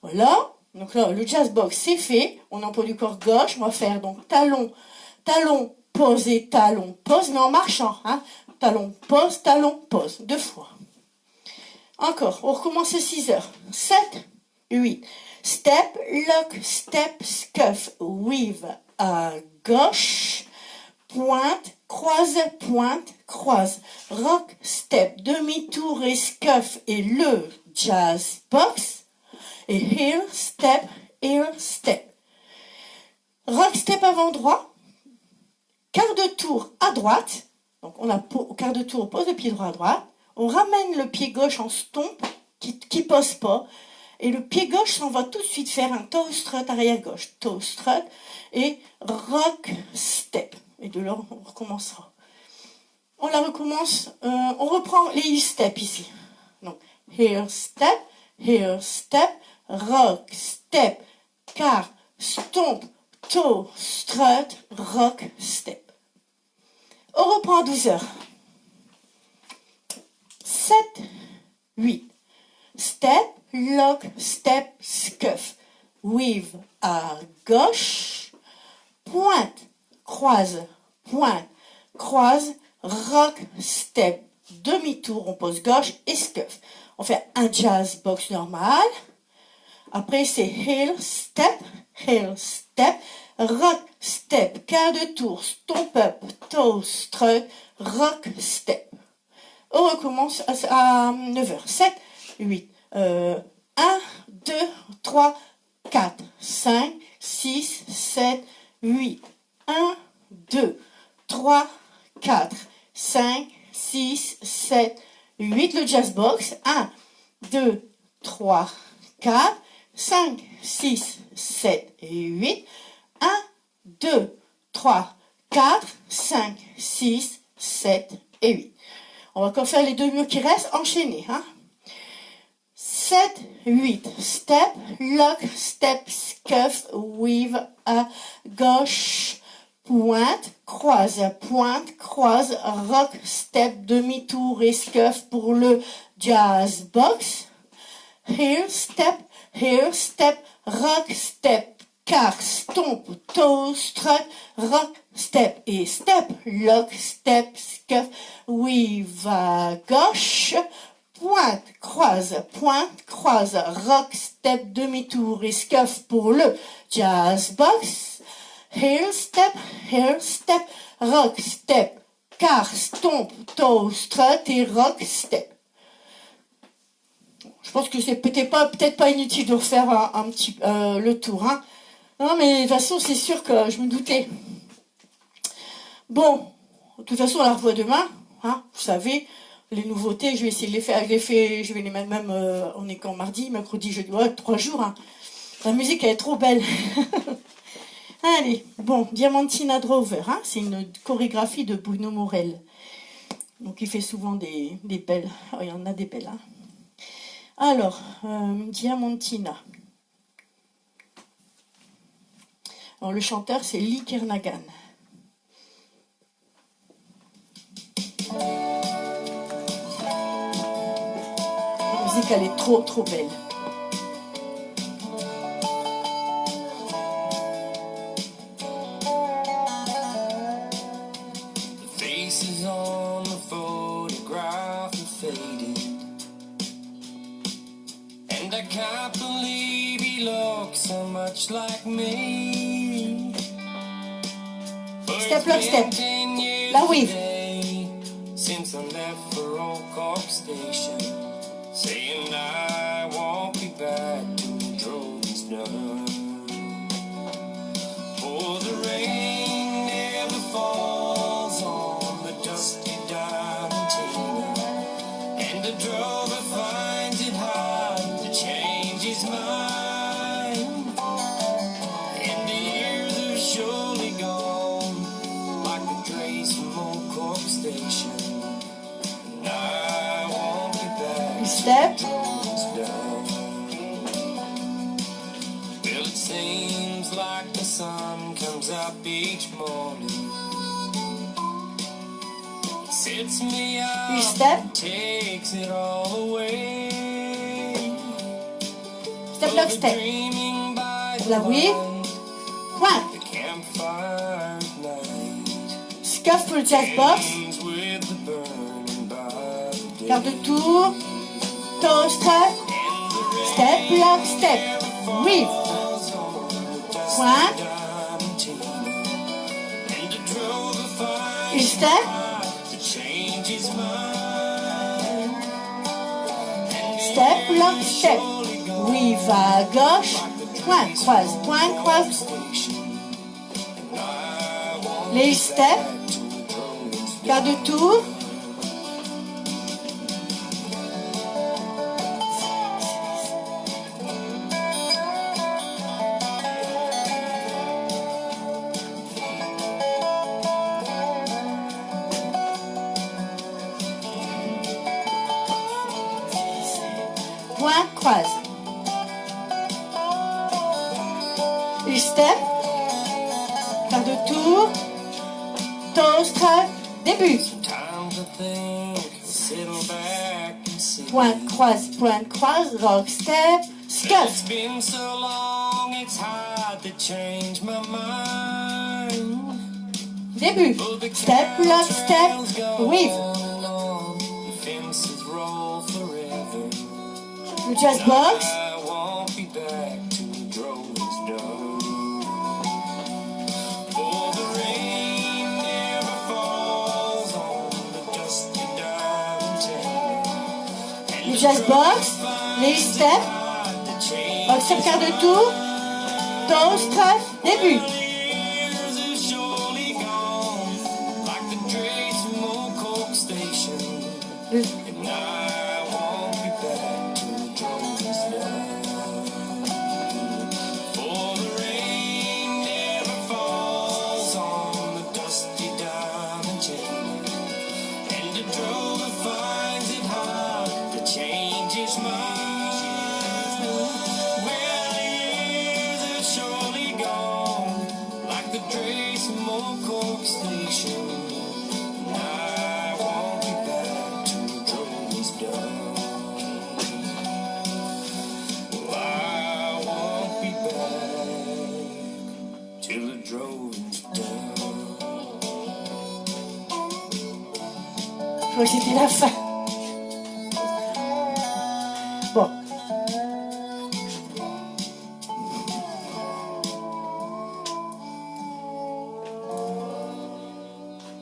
Voilà. Donc là, le jazz box, c'est fait. On emploie du corps gauche. On va faire donc talon, pose et talon, pose, mais en marchant. Hein. Talon, pose. 2 fois. Encore. On recommence à 6 heures. 7, 8. Step, lock, step, scuff, weave à gauche. Pointe, croise. Rock, step, demi-tour et scuff et le jazz box. Et heel, step. Rock, step avant droit. Quart de tour à droite. Donc on a au quart de tour, on pose le pied droit à droite. On ramène le pied gauche en stomp qui pose pas. Et le pied gauche s'en va tout de suite faire un toe strut arrière gauche. Toe strut et rock step. Et de là, on recommencera. On la recommence. On reprend les heel steps ici. Donc, heel step, rock step, car, stomp, toe, strut, rock step. On reprend à 12 heures. 7, 8. Step, lock, step, scuff. Weave à gauche. Pointe, croise, rock, step. Demi-tour, on pose gauche et scuff. On fait un jazz box normal. Après, c'est heel step, rock step, quart de tour, stomp up, toe strut, rock step. On recommence à 9 heures. 7, 8. 1, 2, 3, 4, 5, 6, 7, 8. 1, 2, 3, 4, 5, 6, 7, 8. Le jazz box. 1, 2, 3, 4, 5, 6, 7 et 8. 1, 2, 3, 4, 5, 6, 7 et 8. On va encore faire les deux murs qui restent, enchaînés. 7, 8. Step, lock, step, scuff, weave, à gauche, pointe, croise, rock, step, demi-tour et scuff pour le jazz box. Here, step, rock, step, car, stomp, toe, strut, rock, step et step, lock, step, scuff, weave à gauche, pointe, croise, rock, step, demi-tour et scuff pour le jazz box. Heel step, rock, step, car, stomp, toe, strut et rock, step. Je pense que c'est peut-être pas inutile de refaire un petit le tour. Non, mais de toute façon, c'est sûr que je me doutais. Bon, de toute façon, on la revoit demain. Vous savez, les nouveautés, je vais essayer de les faire. Je vais les mettre même, on est quand mardi, mercredi, jeudi, 3 jours. La musique, elle est trop belle. Allez, bon, Diamantina Drover, c'est une chorégraphie de Bruno Morel. Donc, il fait souvent des belles. Oh, il y en a des belles, Alors, Diamantina. Alors, le chanteur, c'est Lee Kernaghan. La musique, elle est trop, trop belle. The faces on the photograph are faded, and I can't believe he looks so much like me. Step, lock, step. La weave. Since I left for Old Cork Station, saying I won't be back till the drawing's done. For the rain never falls on the dusty Diamantina, and the drover finds it hard to change his mind. And the years are surely gone, like the trace from Old Cork Station. Step. Well, it seems like the sun comes up each morning. It sets me up, Step. takes it all away. Step, lock, step. La weave. Pointe. The campfire at night. Scuff pour le jazz box. With the burning by the day. Quart de tour. Toe, strut. Step, lock, step. Weave. Pointe. Une step. Step, lock, step. Weave à gauche. Pointe, croise. Les steps. Quart de tour. Pointe, croise. Les steps. Quart de tour. Toe, strut. Début. Pointe, croise, rock, step, scuff. It's been so long, it's hard to change my mind. Début. Step, lock, step, weave. The fences roll forever. Le jazz box. I won't be back till the drawing's done. For the rain never falls on the dusty Diamantina. Le jazz box. Les steps. Rock, step, quart de tour. Toe, strut, début. Years are surely gone, like the trace from Old Cork Station. Le, And I won't be back till the drawing's done. crois que c'était la fin. Bon.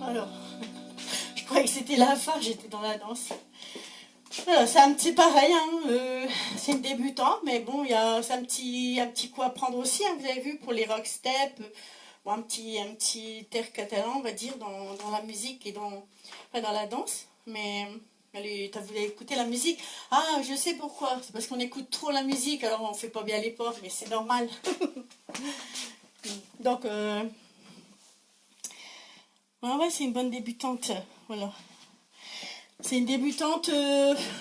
Alors, je croyais que c'était la fin, j'étais dans la danse. Voilà, c'est un petit pareil, hein, c'est une débutante, mais bon, c'est un petit coup à prendre aussi, hein, vous avez vu, pour les rock steps, bon, un petit air catalan, on va dire, dans la musique et enfin, dans la danse. Mais allez, vous avez écouté la musique? Ah, je sais pourquoi, c'est parce qu'on écoute trop la musique, alors on fait pas bien l'effort, mais c'est normal. Donc, ouais, c'est une bonne débutante, voilà. C'est une débutante,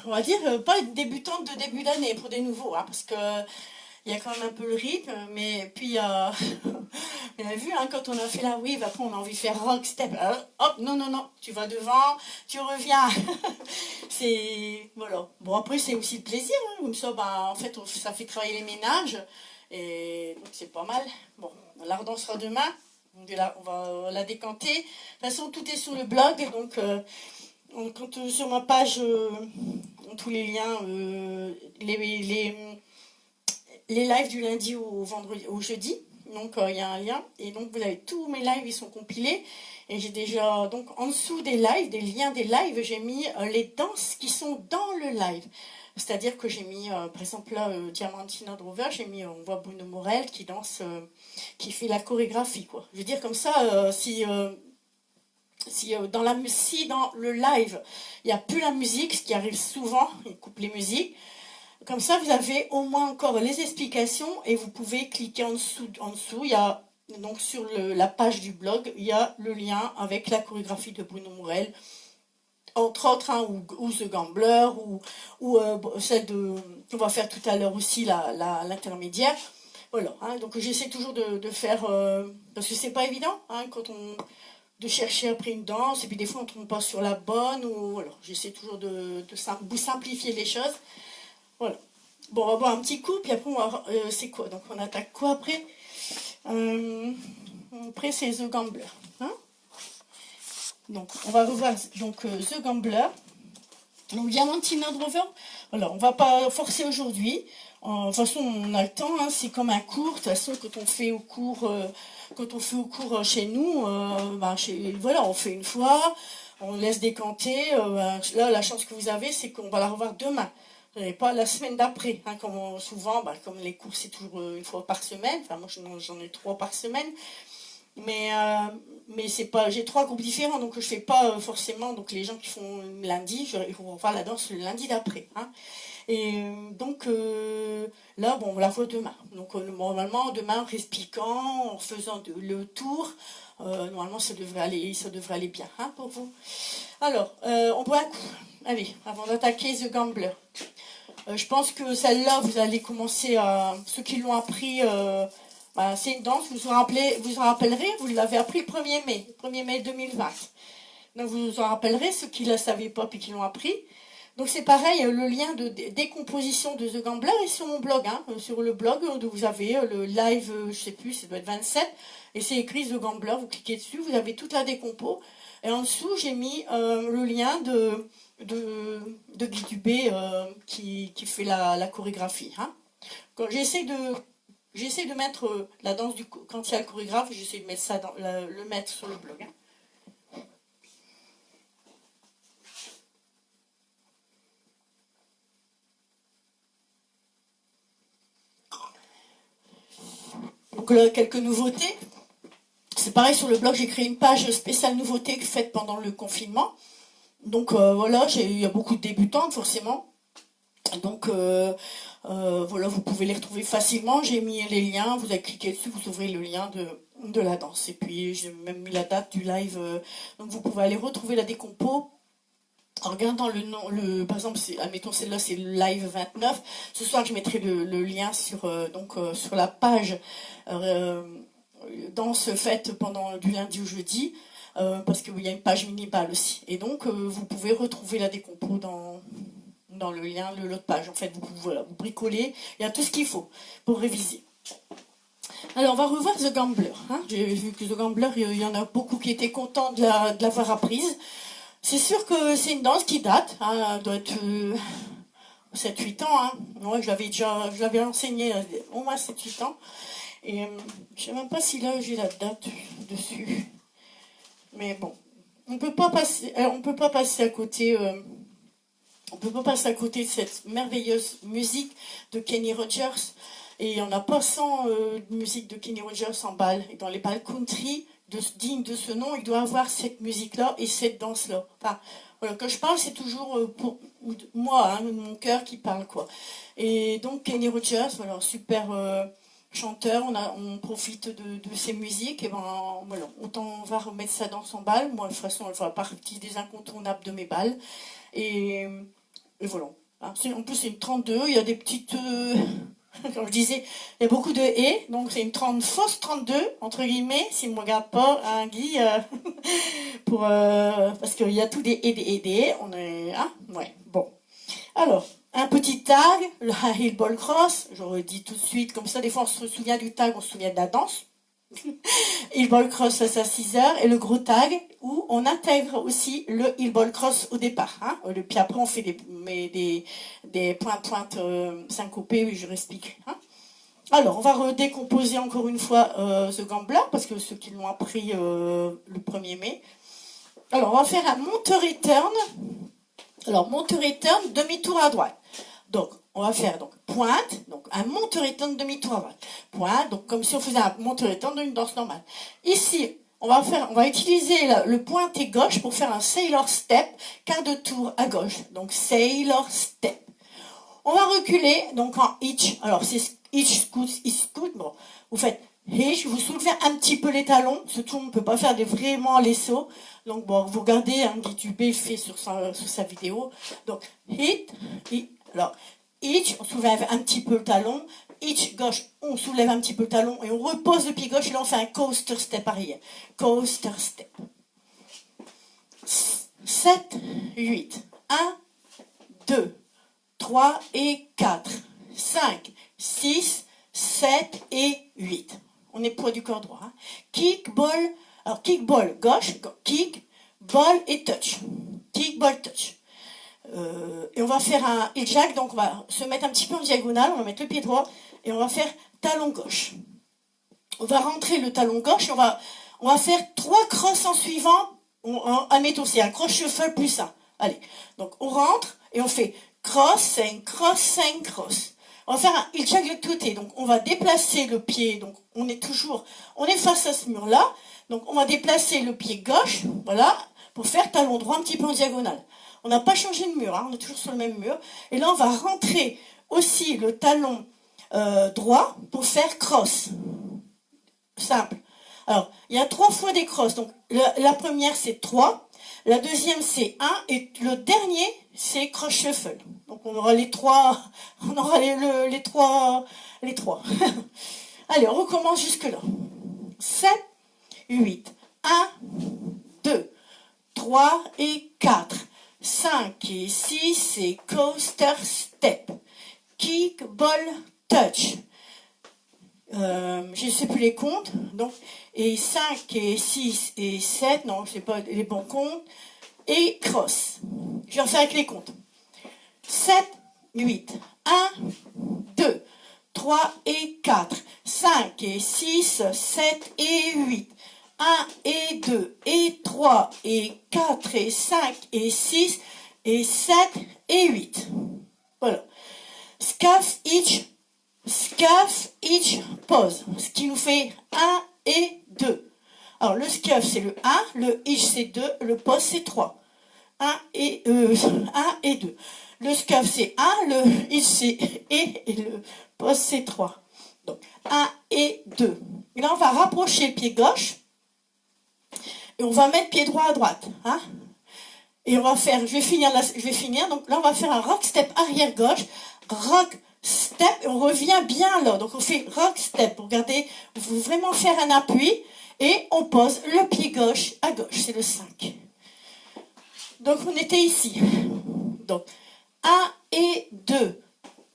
on va dire, pas une débutante de début d'année pour des nouveaux, hein, parce que il y a quand même un peu le rythme, mais puis on a vu, hein, quand on a fait la wave, après on a envie de faire rock step, alors, hop, non, non, non, tu vas devant, tu reviens. Voilà. Bon, après c'est aussi le plaisir, hein, comme ça, bah, en fait, ça fait travailler les ménages, et donc c'est pas mal. Bon, on la redansera demain, on va la décanter. De toute façon, tout est sur le blog, donc... quand sur ma page, tous les liens, les lives du lundi au vendredi, au jeudi. Donc il y a un lien et donc vous avez tous mes lives, ils sont compilés et j'ai déjà donc en dessous des lives, des liens des lives, j'ai mis les danses qui sont dans le live. C'est-à-dire que j'ai mis, par exemple là, Diamantina Drover, j'ai mis, on voit Bruno Morel qui danse, qui fait la chorégraphie, quoi. Je veux dire comme ça, si dans le live, il n'y a plus la musique, ce qui arrive souvent, ils coupent les musiques, comme ça vous avez au moins encore les explications et vous pouvez cliquer en dessous. Il y a donc sur la page du blog, il y a le lien avec la chorégraphie de Bruno Morel, entre autres, hein, ou The Gambler, ou celle qu'on va faire tout à l'heure aussi, l'intermédiaire. Voilà, hein, donc j'essaie toujours de faire, parce que c'est pas évident, hein, de chercher après une danse, et puis des fois on ne tombe pas sur la bonne, ou voilà, j'essaie toujours de simplifier les choses. Voilà. Bon, on va boire un petit coup, puis après c'est quoi? Donc on attaque quoi après? Après c'est The Gambler. Hein, donc on va revoir donc, The Gambler. Donc Diamantina Drover, voilà, on va pas forcer aujourd'hui. De toute façon, on a le temps, hein, c'est comme un cours. De toute façon, quand on fait au cours, chez nous, voilà, on fait une fois, on laisse décanter. Là, la chance que vous avez, c'est qu'on va la revoir demain. Et pas la semaine d'après, hein, comme souvent, comme les cours, c'est toujours une fois par semaine. Enfin, moi, j'en ai 3 par semaine. Mais c'est pas, j'ai 3 groupes différents, donc je fais pas forcément, donc les gens qui font lundi, ils vont voir la danse le lundi d'après, hein. Et donc là, bon, on la voit demain. Donc normalement, demain, en expliquant, en faisant le tour, normalement ça devrait aller bien, hein, pour vous. Alors, on boit un coup. Allez, avant d'attaquer The Gambler. Je pense que celle-là, vous allez commencer à... Ceux qui l'ont appris... c'est une danse, vous en rappellerez, vous l'avez appris le 1er mai 2020. Donc vous vous en rappellerez, ceux qui ne la savaient pas et qui l'ont appris. Donc c'est pareil, le lien de décomposition de The Gambler est sur mon blog, hein, sur le blog où vous avez le live, je sais plus, ça doit être 27, et c'est écrit The Gambler, vous cliquez dessus, vous avez toute la décompo, et en dessous j'ai mis le lien de Guy Dubé qui fait la chorégraphie. Hein. J'essaie de mettre la danse quand il y a le chorégraphe, j'essaie de mettre ça le mettre sur le blog. Hein. Donc là, quelques nouveautés. C'est pareil, sur le blog, j'ai créé une page spéciale nouveautés faite pendant le confinement. Donc voilà, il y a beaucoup de débutantes forcément. Donc voilà, vous pouvez les retrouver facilement. J'ai mis les liens, vous avez cliqué dessus, vous ouvrez le lien de la danse. Et puis j'ai même mis la date du live. Donc vous pouvez aller retrouver la décompo. En regardant le nom, par exemple, admettons celle-là, c'est le live 29. Ce soir, je mettrai le lien sur la page danse faite du lundi au jeudi, parce qu'il y a une page minimale aussi. Et donc, vous pouvez retrouver la décompo dans le lien de l'autre page. En fait, vous bricolez, il y a tout ce qu'il faut pour réviser. Alors, on va revoir The Gambler. Hein. J'ai vu que The Gambler, il y en a beaucoup qui étaient contents de l'avoir apprise. C'est sûr que c'est une danse qui date, hein, elle doit être 7-8 ans. Hein. Moi, je l'avais enseigné au moins 7-8 ans. Et je sais même pas si là j'ai la date dessus. Mais bon, on peut pas passer, on peut pas passer à côté. On peut pas passer à côté de cette merveilleuse musique de Kenny Rogers. Et on n'a pas 100 musique de Kenny Rogers en bal. Et dans les balles country, digne de ce nom, il doit avoir cette musique-là et cette danse-là. Enfin, voilà, quand je parle, c'est toujours pour moi, hein, mon cœur qui parle, quoi. Et donc Kenny Rogers, voilà, super chanteur, on profite de ses musiques, et ben voilà, autant on va remettre ça dans son bal. Moi, de toute façon, elle fera partie des incontournables de mes balles. Et, et voilà. Hein, en plus, c'est une 32, il y a des petites... comme je disais, il y a beaucoup de et, donc c'est une fausse 32, entre guillemets, s'il ne me regarde pas, hein, Guy, parce qu'il y a tous des et, on est... Hein, ouais, bon. Alors, un petit tag, le high heel ball cross, je redis tout de suite, comme ça, des fois on se souvient du tag, on se souvient de la danse. Heel ball cross, ça c'est à 6 heures, et le gros tag, où on intègre aussi le heel ball cross au départ. Hein, puis après, on fait des pointes syncopées, je réexplique. Hein. Alors, on va redécomposer encore une fois ce gambler, parce que ceux qui l'ont appris le 1er mai. Alors, on va faire un monte-return. Alors, monte-return, demi-tour à droite. Donc, on va faire donc pointe, donc un monte-return demi-tour à droite. Pointe, donc comme si on faisait un monte-return d'une danse normale. Ici, on va utiliser le pointé gauche pour faire un sailor step, quart de tour à gauche. Donc, sailor step. On va reculer, donc en hitch. Alors, c'est hitch, scoot. Bon, vous faites hitch, vous soulevez un petit peu les talons. Surtout, on ne peut pas faire vraiment les sauts. Donc, bon, vous regardez, hein, Guy Dubé fait sur sa vidéo. Donc, hit. Alors, hitch, on soulève un petit peu le talon. Hitch gauche, on soulève un petit peu le talon et on repose le pied gauche et là on fait un coaster step arrière. Coaster step. 7, 8. 1, 2, 3 et 4. 5, 6, 7 et 8. On est poids du corps droit. Hein. Kick, ball. Alors, kick, ball, gauche. Kick, ball et touch. Kick, ball, touch. Et on va faire un heel jack, donc on va se mettre un petit peu en diagonale, on va mettre le pied droit et on va faire talon gauche. On va rentrer le talon gauche et on va faire 3 crosses en suivant. Admettons, c'est un cross shuffle plus 1. Allez, donc on rentre et on fait cross, 5, cross, 5, cross. On va faire un heel jack de côté, donc on va déplacer le pied, donc on est face à ce mur-là, donc on va déplacer le pied gauche, voilà, pour faire talon droit un petit peu en diagonale. On n'a pas changé de mur, hein, on est toujours sur le même mur. Et là, on va rentrer aussi le talon droit pour faire cross. Simple. Alors, il y a 3 fois des crosses. Donc, la première, c'est 3. La deuxième, c'est 1. Et le dernier, c'est cross shuffle. Donc, on aura les 3. On aura les 3. Allez, on recommence jusque-là. 7, 8. 1, 2, 3 et 4. 5 et 6 et coaster step. Kick, ball, touch. Je ne sais plus les comptes. Donc, et 5 et 6 et 7, non, je ne sais pas les bons comptes. Et cross. Je vais refaire avec les comptes. 7, 8. 1, 2, 3 et 4. 5 et 6, 7 et 8. 1 et 2 et 3 et 4 et 5 et 6 et 7 et 8. Voilà. Scuff, hitch, pause. Ce qui nous fait 1 et 2. Alors le scuff c'est le 1, le hitch c'est 2, le pause c'est 3. 1 et 2. Le scuff c'est 1, le hitch c'est et le pause c'est 3. Donc 1 et 2. Et là on va rapprocher le pied gauche. Et on va mettre pied droit à droite. Hein, et on va faire, je vais finir. Donc là, on va faire un rock step arrière gauche. Rock step. Et on revient bien là. Donc on fait rock step. Regardez, il faut vraiment faire un appui. Et on pose le pied gauche à gauche. C'est le 5. Donc on était ici. Donc 1 et 2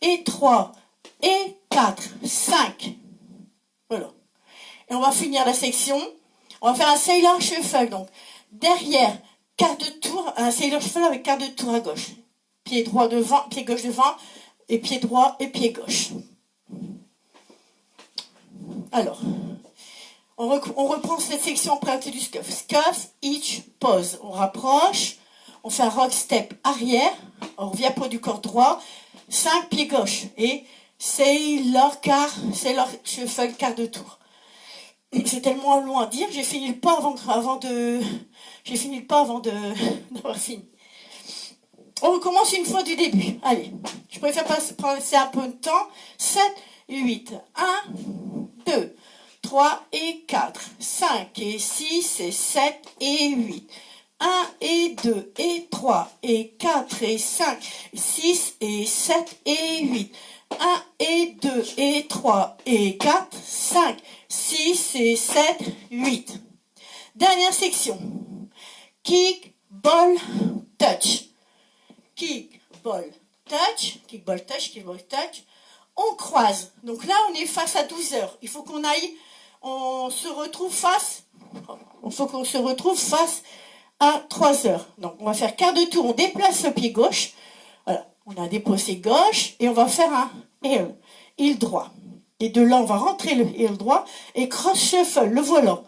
et 3 et 4, 5. Voilà. Et on va finir la section. On va faire un sailor shuffle. Donc, derrière, quart de tour, un sailor shuffle avec quart de tour à gauche. Pied droit devant, pied gauche devant, et pied droit et pied gauche. Alors, on reprend cette section pour du scuff. Scuff, hitch, pause. On rapproche, on fait un rock step arrière, on revient pour du corps droit, 5 pieds gauche, et sailor shuffle quart de tour. C'est tellement long à dire, j'ai fini le pas avant d'avoir fini. On recommence une fois du début. Allez, je préfère passer un peu de temps. 7, 8, 1, 2, 3 et 4, 5 et 6 et 7 et 8. 1 et 2 et 3 et 4 et 5, 6 et 7 et 8. 1 et 2 et 3 et 4, 5, 6 et 7, 8. Dernière section. Kick, ball, touch. Kick, ball, touch. Kick, ball, touch, kick, ball, touch. On croise. Donc là, on est face à 12 heures. Il faut qu'on se retrouve face à 3 heures. Donc, on va faire quart de tour. On déplace le pied gauche. Voilà. On a déposé gauche et on va faire un heel droit. Et de là, on va rentrer le heel droit et cross shuffle, le volant.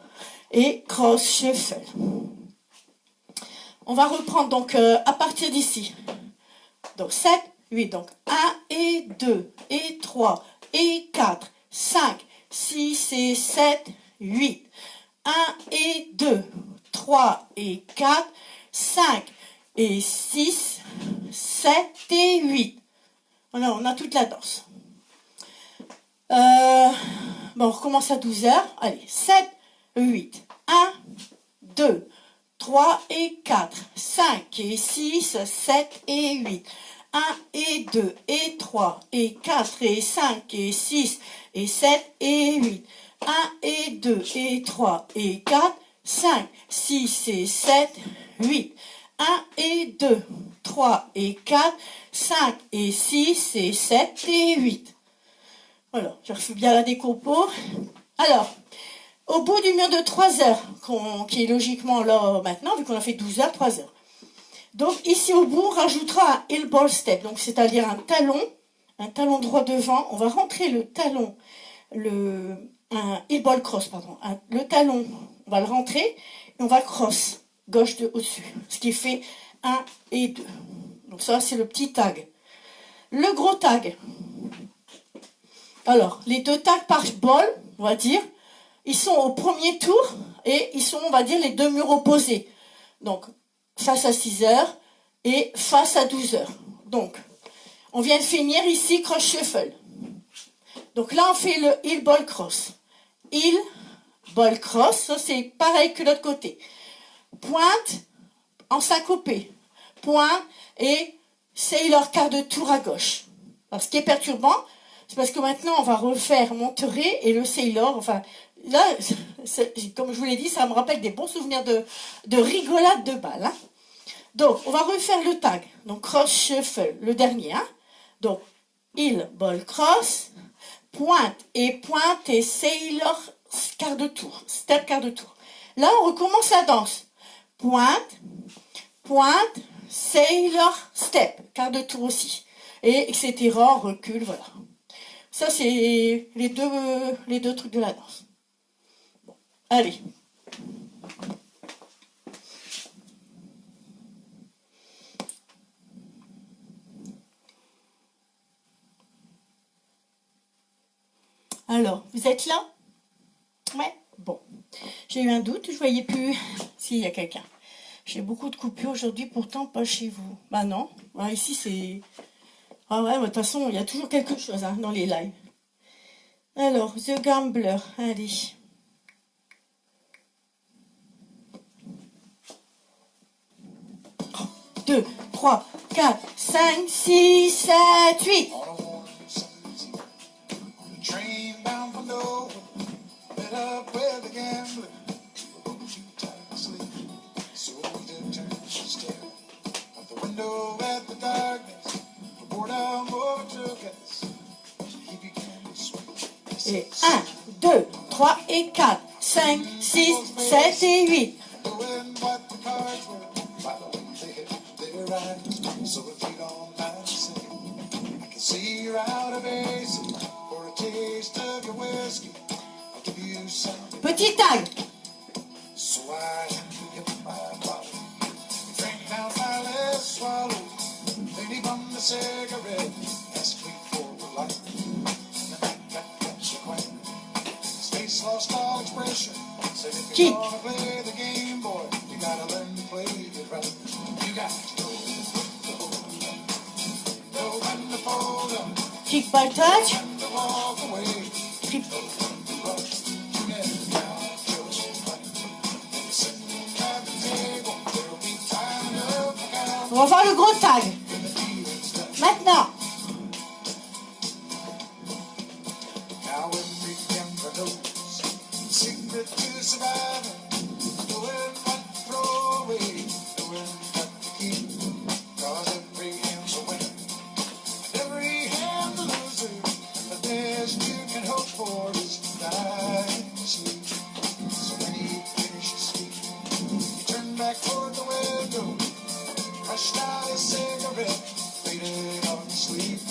Et cross shuffle. On va reprendre donc à partir d'ici. Donc 7, 8. Donc 1 et 2 et 3 et 4, 5, 6 et 7, 8. 1 et 2, 3 et 4, 5 et 6, 7 et 8. Voilà, on a toute la danse. On recommence à 12 heures. Allez, 7, 8. 1, 2, 3 et 4, 5 et 6, 7 et 8. 1 et 2 et 3 et 4 et 5 et 6 et 7 et 8. 1 et 2 et 3 et 4, 5, 6 et 7, 8. 1 et 2, 3 et 4, 5 et 6 et 7 et 8. Voilà, je refais bien la décompo. Alors, au bout du mur de 3 heures, qui est logiquement là maintenant, vu qu'on a fait 12 heures, 3 heures. Donc ici au bout, on rajoutera un heel ball step, donc c'est-à-dire un talon droit devant. On va rentrer le talon, un heel ball cross, pardon. Le talon, on va le rentrer et on va cross, gauche de au-dessus. Ce qui fait 1 et 2. Donc ça, c'est le petit tag. Le gros tag. Alors, les 2 tags par ball, on va dire, ils sont au premier tour et ils sont, on va dire, les 2 murs opposés. Donc, face à 6 heures et face à 12 heures. Donc, on vient de finir ici cross shuffle. Donc là, on fait le heel ball cross. Heel ball cross, ça c'est pareil que l'autre côté. Pointe en syncopé. Pointe et sailor quart de tour à gauche. Alors, ce qui est perturbant, c'est parce que maintenant, on va refaire Monterey et le sailor. Enfin, là, comme je vous l'ai dit, ça me rappelle des bons souvenirs de rigolade de balle. Hein. Donc, on va refaire le tag. Donc, cross shuffle, le dernier. Hein. Donc, heel ball cross, pointe et sailor quart de tour. Step quart de tour. Là, on recommence la danse. Pointe, sailor, step, quart de tour aussi. Et etc. On recule, voilà. Ça, c'est les deux trucs de la danse. Bon, allez. Alors, vous êtes là? Ouais. Bon. J'ai eu un doute, je voyais plus s'il y a quelqu'un. J'ai beaucoup de coupures aujourd'hui, pourtant pas chez vous. Bah non. Ah, ici, c'est... Ah ouais, de toute façon, il y a toujours quelque chose hein, dans les lives. Alors, The Gambler, allez. Oh, 2, 3, 4, 5, 6, 7, 8. Et 1, 2, 3 et 4, 5, 6, 7 et 8. Petit tag. So I hit my bottle, drank down my last swallow, then he bummed a cigarette, asked me for a light, and the night got consequent. His face lost all expression, said if Qui? you're gonna play the game, boy, you gotta learn to play it right. You got to know when to fold up, Kick by touch. when to walk away, Kick. you never count your money. Sitting at the table, there'll be time enough to count. On va voir le gros tag. Maintenant. Now every gambler knows the secret to surviving. Knowing what to throw away, knowing what to keep. 'Cause every hand's a winner, and every hand's a loser. And the best you can hope for is dying sleep. So when you finish your speech, you turn back toward the window, crushed out his cigarette, faded on sleep.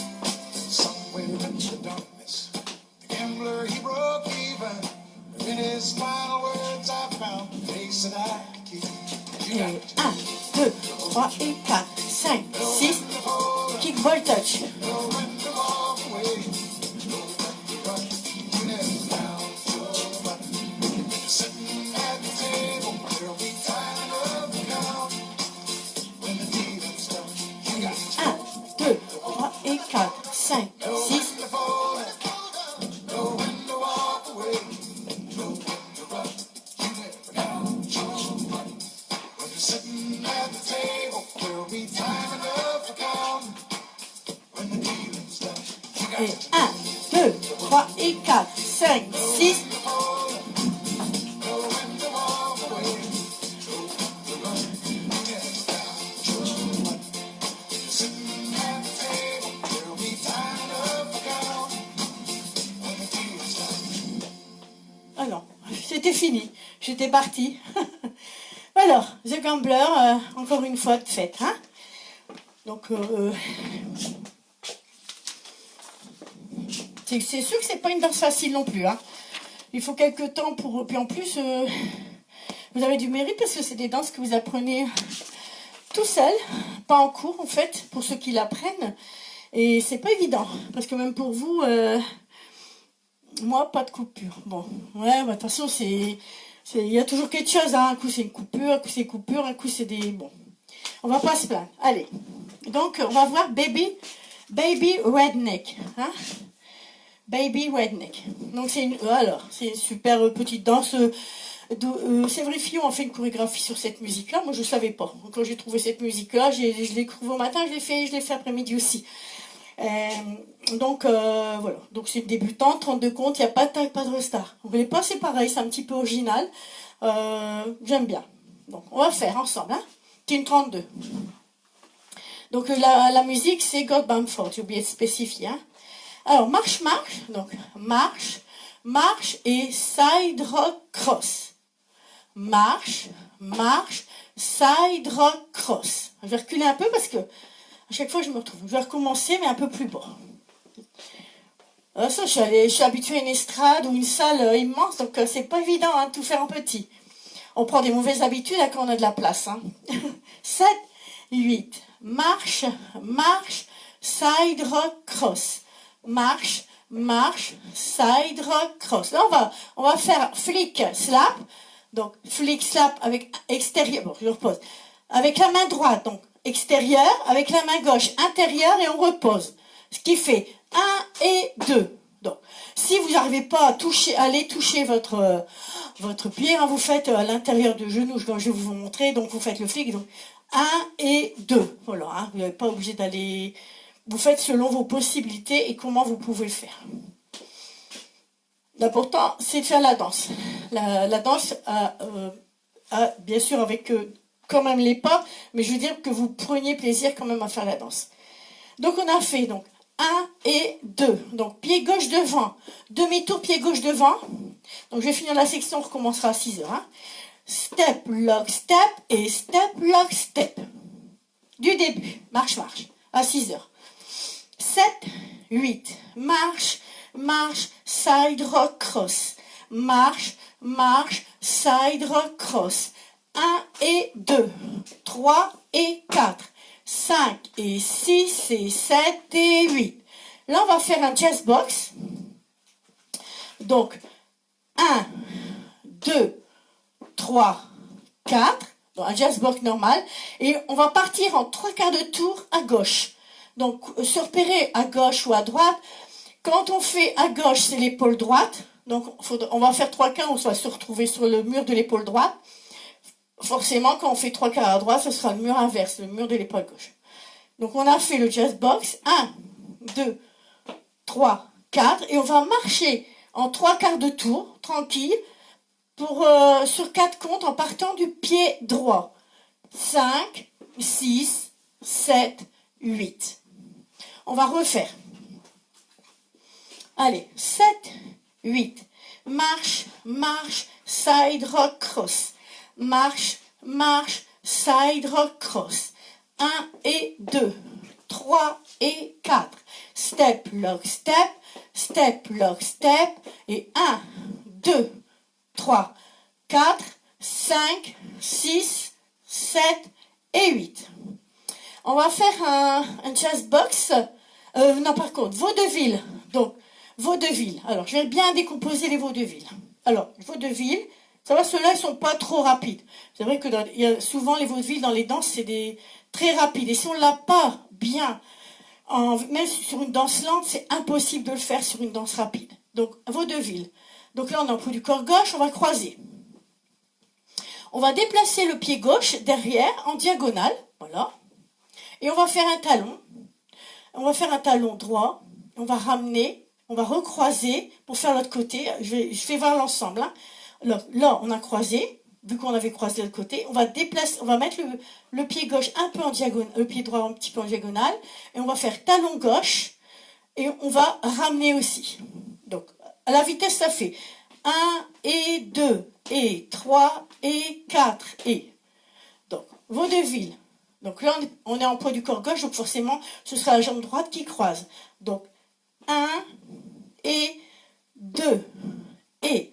Somewhere in the darkness, the gambler, he broke even. But in his final words, I found the face that I could keep. You Et got 1, 2, 3 et 4, 5, 6. Kick ball touch. to know when to walk away, know when to run. You never count your money. Sitting at the table, there'll be time enough to count. When the dealing's done, you got to 1, 2, 3 et 4, 5, 6. to fold up, know when to walk away, know when to run. You never count your money. When you're sitting at the table, there'll be time enough to count. When the dealing's done, you got Et to 1, 2, 3 et 4, 5, 6. know when to walk away, know when to run. You never count your money. Sitting at the table, there'll be time enough to count. When the dealing's done. Ah non, c'était fini. J'étais partie. Alors, The Gambler, encore une fois de fête. Hein, donc, c'est sûr que c'est pas une danse facile non plus. Hein. Il faut quelques temps pour... Puis en plus, vous avez du mérite parce que c'est des danses que vous apprenez tout seul, pas en cours en fait, pour ceux qui l'apprennent. Et c'est pas évident, parce que même pour vous, moi, pas de coupure. Bon, ouais, de toute façon, il y a toujours quelque chose. Hein. Un coup, c'est une coupure, un coup, c'est une coupure, un coup, c'est des... Bon, on va pas se plaindre. Allez, donc, on va voir Baby Redneck. Hein. Baby Redneck. Donc, c'est une super petite danse. Séverine Fillon a fait une chorégraphie sur cette musique-là. Moi, je ne savais pas. Quand j'ai trouvé cette musique-là, je l'ai trouvée au matin, je l'ai fait après-midi aussi. Donc, voilà. Donc, c'est une débutante, 32 comptes, il n'y a pas de tag, pas de star. Donc, les pas, c'est pareil, c'est un petit peu original. J'aime bien. Donc, on va faire ensemble. Hein. C'est une 32. Donc, la musique, c'est God Bamford. J'ai oublié de spécifier. Hein. Alors, marche. Donc, marche et side rock cross. Marche, side rock cross. Je vais reculer un peu parce que à chaque fois je me retrouve. Je vais recommencer mais un peu plus bas. Ça, je suis habituée à une estrade ou une salle immense, donc c'est pas évident hein, de tout faire en petit. On prend des mauvaises habitudes là, quand on a de la place. Hein. 7, 8. Marche, side rock cross. Marche, side rock cross. Là, on va faire flick slap. Donc, flick slap avec extérieur. Bon, je repose. Avec la main droite, donc extérieur. Avec la main gauche, intérieur. Et on repose. Ce qui fait 1 et 2. Donc, si vous n'arrivez pas à aller toucher votre pied, hein, vous faites à l'intérieur du genou, comme je vais vous montrer. Donc, vous faites le flick. Donc, 1 et 2. Voilà. Hein, vous n'êtes pas obligé d'aller... Vous faites selon vos possibilités et comment vous pouvez le faire. L'important, c'est de faire la danse. La danse, bien sûr, avec quand même les pas, mais je veux dire que vous preniez plaisir quand même à faire la danse. Donc, on a fait donc 1 et 2. Donc, pied gauche devant, demi-tour, pied gauche devant. Donc, je vais finir la section, on recommencera à 6 heures. Hein. Step, lock, step et step, lock, step. Du début, marche, à 6 heures. 7, 8, marche, side rock cross. marche, marche, side rock, cross. 1 et 2, 3 et 4, 5 et 6 et 7 et 8. Là, on va faire un jazz box. Donc, 1, 2, 3, 4. Donc, un jazz box normal. Et on va partir en 3/4 de tour à gauche. Donc, se repérer à gauche ou à droite. Quand on fait à gauche, c'est l'épaule droite. Donc, on va faire 3/4, on va se retrouver sur le mur de l'épaule droite. Forcément, quand on fait 3/4 à droite, ce sera le mur inverse, le mur de l'épaule gauche. Donc, on a fait le jazz box. 1, 2, 3, 4. Et on va marcher en 3/4 de tour, tranquille, sur 4 comptes en partant du pied droit. 5, 6, 7, 8. On va refaire. Allez, 7, 8. Marche, marche, side rock, cross. Marche, marche, side rock, cross. 1 et 2, 3 et 4. Step, lock, step, step, lock, step. Et 1, 2, 3, 4, 5, 6, 7 et 8. On va faire un jazz box. Non, par contre, vaudeville. Donc, vaudeville. Alors, je vais bien décomposer les vaudevilles. Alors, vaudeville, ça va, ceux-là, ils sont pas trop rapides. C'est vrai que il y a souvent les vaudevilles dans les danses, c'est des très rapides. Et si on l'a pas bien, même sur une danse lente, c'est impossible de le faire sur une danse rapide. Donc, vaudeville. Donc là, on est en poids du corps gauche, on va croiser. On va déplacer le pied gauche derrière, en diagonale. Voilà. Et on va faire un talon. On va faire un talon droit. On va ramener. On va recroiser pour faire l'autre côté. Je fais voir l'ensemble. Hein. Là, on a croisé. Vu qu'on avait croisé de l'autre côté, on va déplacer, on va mettre le pied gauche un peu en diagonale, le pied droit un petit peu en diagonale. Et on va faire talon gauche. Et on va ramener aussi. Donc, à la vitesse, ça fait 1 et 2 et 3 et 4 et. Donc, vaudeville. Donc là, on est en poids du corps gauche, donc forcément, ce sera la jambe droite qui croise. Donc, 1 et 2 et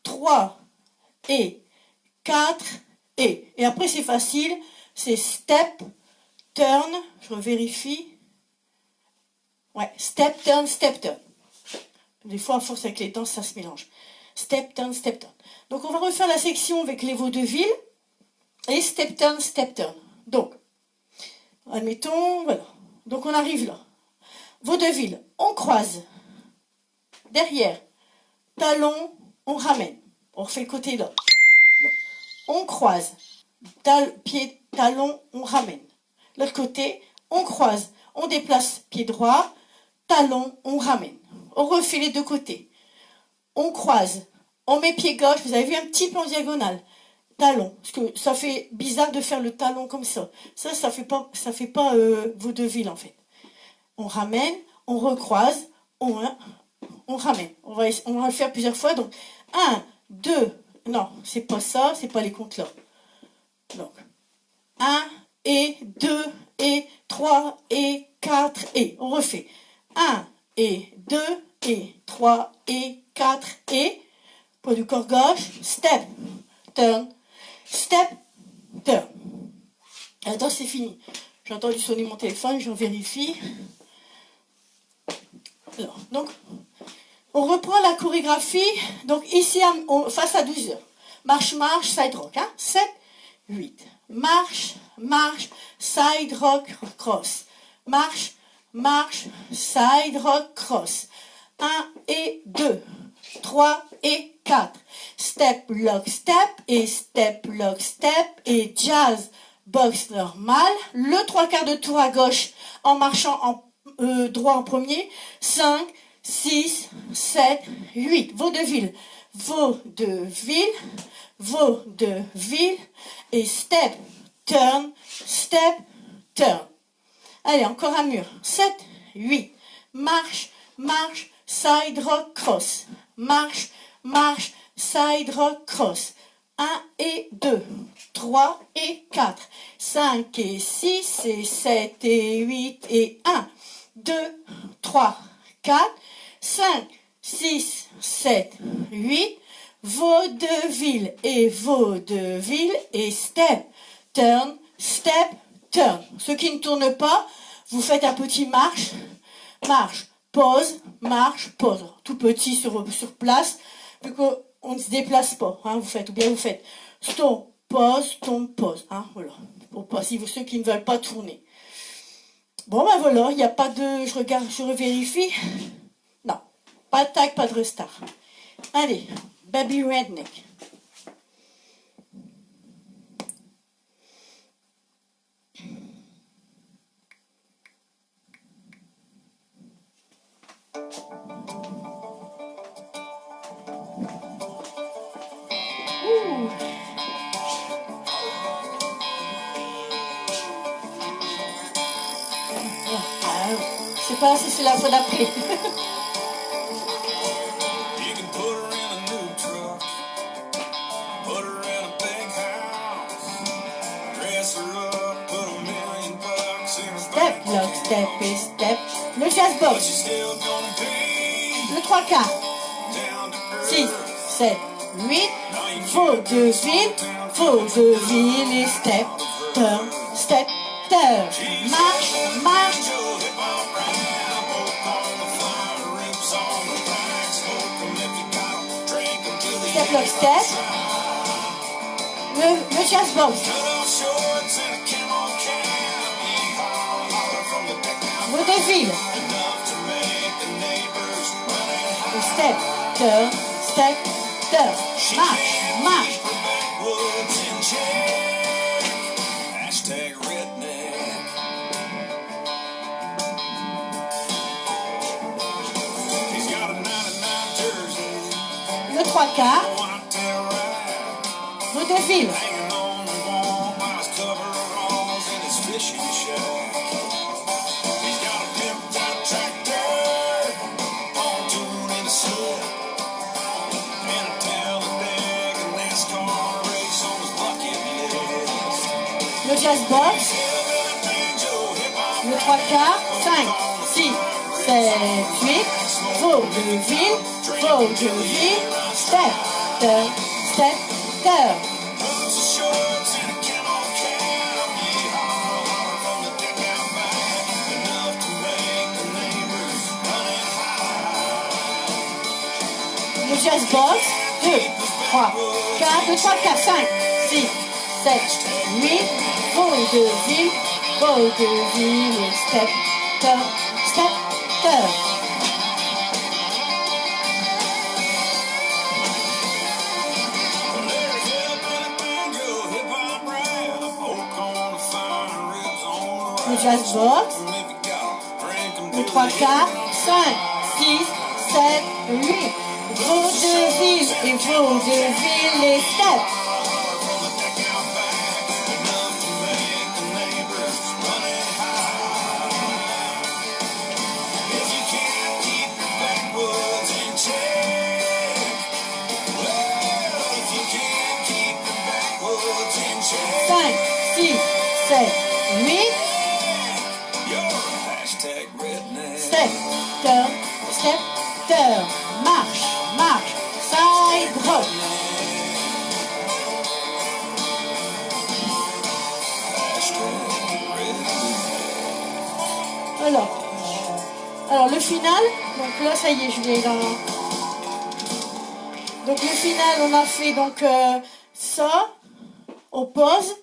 3 et 4 et. Et après, c'est facile, c'est step, turn, je vérifie. Ouais, step, turn, step, turn. Des fois, à force avec les danses, ça se mélange. Step, turn, step, turn. Donc, on va refaire la section avec les vaudevilles et step, turn, step, turn. Donc, admettons, voilà. Donc, on arrive là. Vaudeville, on croise. Derrière, talon, on ramène. On refait le côté là. Donc, on croise. Pied, talon, on ramène. L'autre côté, on croise. On déplace pied droit, talon, on ramène. On refait les deux côtés. On croise. On met pied gauche. Vous avez vu un petit peu en diagonale. Talon. Parce que ça fait bizarre de faire le talon comme ça. Ça fait pas vaudeville en fait. On ramène, on recroise, on ramène. On va le faire plusieurs fois. Donc, 1, 2, non, c'est pas ça, c'est pas les comptes là. Donc, 1 et 2 et 3 et 4 et. On refait. 1 et 2 et 3 et 4 et. Poids du corps gauche, step, turn, step, turn. Attends, c'est fini. J'ai entendu sonner mon téléphone, j'en vérifie. Alors, donc, on reprend la chorégraphie. Donc, ici, face à 12 heures. Marche, marche, side rock. Hein? 7, 8. Marche, marche, side rock, cross. Marche, marche, side rock, cross. 1 et 2. 3 et 4. Step, lock, step et step, lock, step et jazz, box normal. Le 3/4 de tour à gauche en marchant droit en premier. 5, 6, 7, 8. Vaudeville, vaudeville, vaudeville et step, turn, step, turn. Allez, encore un mur. 7, 8. Marche, marche, side rock, cross. Marche, marche, side rock, cross. 1 et 2, 3 et 4, 5 et 6 et 7 et 8 et 1, 2, 3, 4, 5, 6, 7, 8. vaudeville et vaudeville et step, turn, step, turn. Ceux qui ne tournent pas, vous faites un petit marche, marche, marche, pause. Tout petit sur place, vu qu'on ne se déplace pas. Hein, vous faites stomp, pause. Hein, voilà. Pour pas, si vous, ceux qui ne veulent pas tourner. Bon, ben voilà, il n'y a pas de... Je regarde, je revérifie. Non, pas de tag, pas de restart. Allez, Baby Redneck. Ouh. Je sais pas si c'est la fois d'après. You can put her in a new truck, put her in a big house, dress her up, put $1,000,000 in her Step, bank lock, step account. et step. Le jazz But box. she's still gonna be Le 3 quarts. down to 6, earth. 7, 8. Vaudeville, vaudeville et step, turn, step, turn. Marche, marche. Step, lock, step. Le jazz box. Vaudeville. Le step, turn, step, turn. Marche, marche. Hashtag redneck. He's got a 99 jersey, Le 3 quarts. whitetail ride, Vaudeville. hanging on the wall while his coveralls in his fishing shack. He's got a pimped out tractor, pontoon in a slip, and a Talladega NASCAR race on his bucket list. Le jazz box. Le 3 quarts. 5, 6, 7, 8. Vaudeville, vaudeville. Step, turn, step, turn. Boots and shorts and a camo cap, yeehaw, from the deck out back, enough to make the neighbors run and hide. Le jazz box. 2, 3, 4. Le 3 quarts. 5, 6, 7, 8. Vaudeville, vaudeville et step, turn, step, turn. Well, there's hip and a banjo, hip-hop rap, poke on the fire, ribs on the Le rack. jazz box. And if you got 'em, drink 'em Le till 3 they quarts. 5, 6, 7, 8. Vaudeville et vaudeville et step. from the deck out back, enough to make the neighbors run and hide. If you can't keep your backwoods in check, well, if you can't keep your backwoods in check, 5, 6, 7, 8. you're a hashtag redneck. Step, turn, step, turn. Marche, marche. Side rock. Hashtag redneck. Alors le final, donc là ça y est, je l'ai dans. Donc le final, on a fait donc ça, on pose.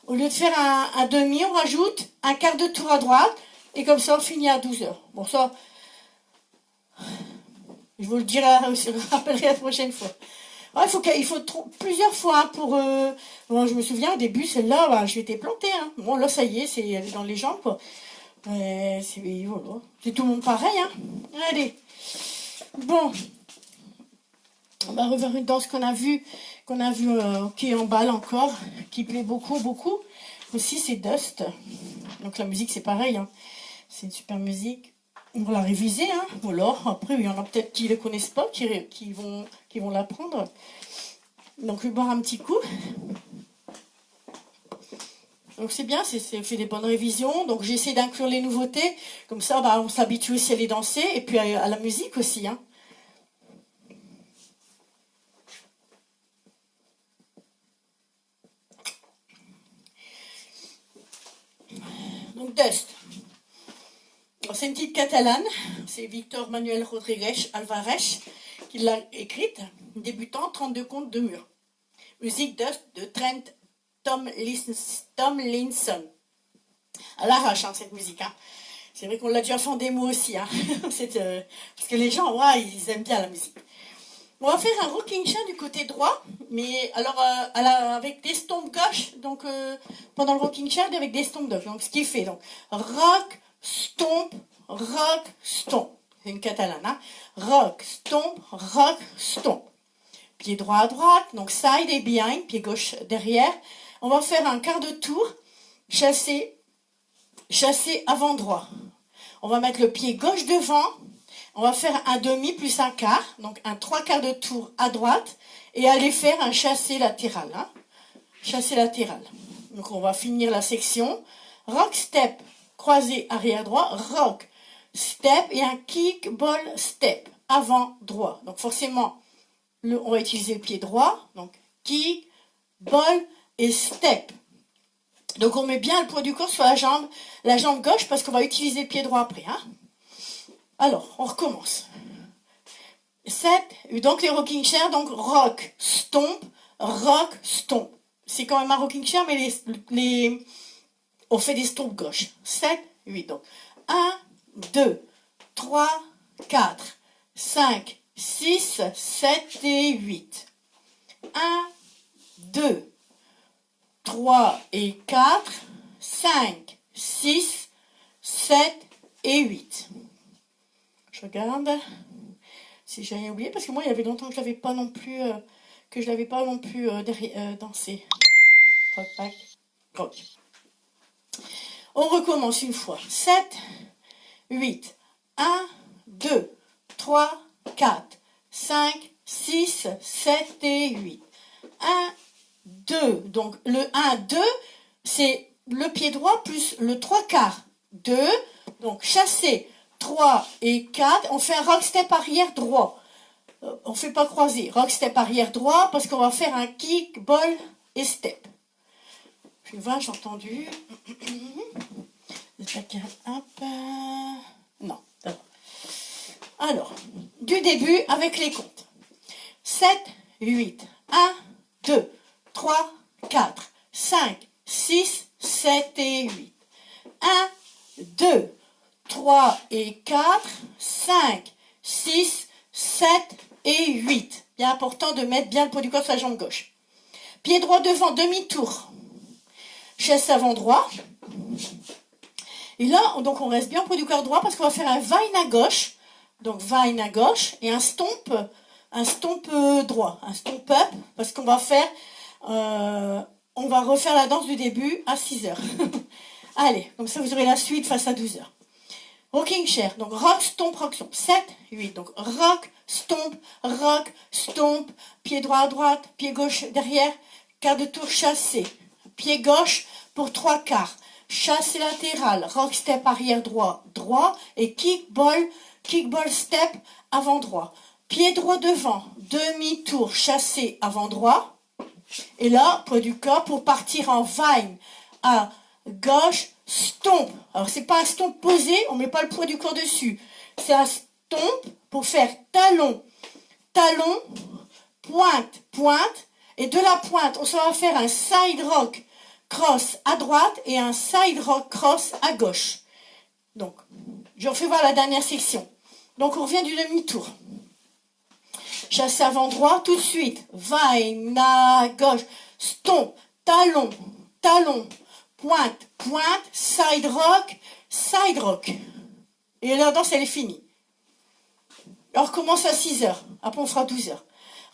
Au lieu de faire un demi, on rajoute un quart de tour à droite. Et comme ça, on finit à 12h. Bon, ça, je vous le dirai, je le rappellerai la prochaine fois. Ah, il faut plusieurs fois hein, pour... Bon, je me souviens, au début, celle-là, bah, je m'étais plantée. Hein. Bon, là, ça y est, elle est dans les jambes, quoi. Voilà. C'est tout le monde pareil, hein. Allez. Bon. On va revoir une danse qu'on a vue qui est en balle encore, qui plaît beaucoup, beaucoup. Aussi, c'est Dust. Donc la musique, c'est pareil. Hein. C'est une super musique. On va la réviser. Hein. Voilà. Après, il y en a peut-être qui ne le connaissent pas, qui vont l'apprendre. Donc, je vais boire un petit coup. Donc, c'est bien, c'est fait des bonnes révisions. Donc, j'essaie d'inclure les nouveautés. Comme ça, bah, on s'habitue aussi à les danser. Et puis, à la musique aussi. Hein. Donc Dust. C'est une petite catalane, c'est Victor Manuel Rodriguez Alvarez qui l'a écrite, débutant 32 comptes de mur. Musique Dust de Trent Tomlinson. À l'arrache, hein, cette musique. Hein. C'est vrai qu'on l'a déjà fait en démo aussi, hein. Parce que les gens, ouais, ils aiment bien la musique. On va faire un rocking chair du côté droit, mais alors avec des stompes gauche, donc pendant le rocking chair avec des stompes gauche. Donc ce qui fait donc rock, stomp, rock, stomp. C'est une catalane, hein. Rock, stomp. Pied droit à droite, donc side et behind, pied gauche derrière. On va faire un quart de tour, chassé avant droit. On va mettre le pied gauche devant. On va faire un demi plus un quart, donc un 3/4 de tour à droite, et aller faire un chassé latéral. Hein. Chassé latéral. Donc on va finir la section. Rock step, croisé arrière droit, rock step et un kick ball step, avant droit. Donc forcément, on va utiliser le pied droit, donc kick, ball et step. Donc on met bien le poids du corps sur la jambe gauche parce qu'on va utiliser le pied droit après. Hein. Alors, on recommence. 7, donc les rocking chairs, donc rock, stomp. C'est quand même un rocking chair, mais on fait des stompes gauche. 7, 8, donc 1, 2, 3, 4, 5, 6, 7 et 8. 1, 2, 3 et 4, 5, 6, 7 et 8. Je regarde si j'ai rien oublié, parce que moi, il y avait longtemps que je l'avais pas non plus, dansé. Rock, back, rock. On recommence une fois. 7, 8, 1, 2, 3, 4, 5, 6, 7 et 8. 1, 2. Donc, le 1, 2, c'est le pied droit plus le 3/4. 2. Donc, chassé. 3 et 4, on fait un rock step arrière droit. On ne fait pas croiser. Rock step arrière droit parce qu'on va faire un kick, ball et step. Je vois, j'ai entendu. Hop. Non, d'abord. Alors, du début avec les comptes. 7, 8, 1, 2, 3, 4, 5, 6, 7 et 8. 1, 2, 3 et 4, 5, 6, 7 et 8. Bien important de mettre bien le poids du corps sur la jambe gauche. Pied droit devant, demi-tour. Chasse avant droit. Et là, donc on reste bien au poids du corps droit parce qu'on va faire un vine à gauche. Donc vine à gauche et un stomp droit. Un stomp up parce qu'on va faire, on va refaire la danse du début à 6 heures. Allez, comme ça vous aurez la suite face à 12 heures. Rocking chair, donc rock, stomp, 7, 8. Donc rock, stomp, pied droit à droite, pied gauche derrière, quart de tour chassé. Pied gauche pour 3/4. Chassé latéral, rock step arrière droit, et kick ball step avant droit. Pied droit devant, demi-tour chassé avant droit. Et là, poids du corps pour partir en vine à gauche, stomp. Alors, c'est pas un stomp posé, on met pas le poids du corps dessus. C'est un stomp pour faire talon, pointe. Et de la pointe, on va faire un side rock cross à droite et un side rock cross à gauche. Donc, je refais voir la dernière section. Donc, on revient du demi-tour. Chasse avant droit, tout de suite. Vine à gauche. Stomp, talon, pointe, side rock. Et la danse, elle est finie. Alors, on commence à 6 heures. Après, on fera 12 heures.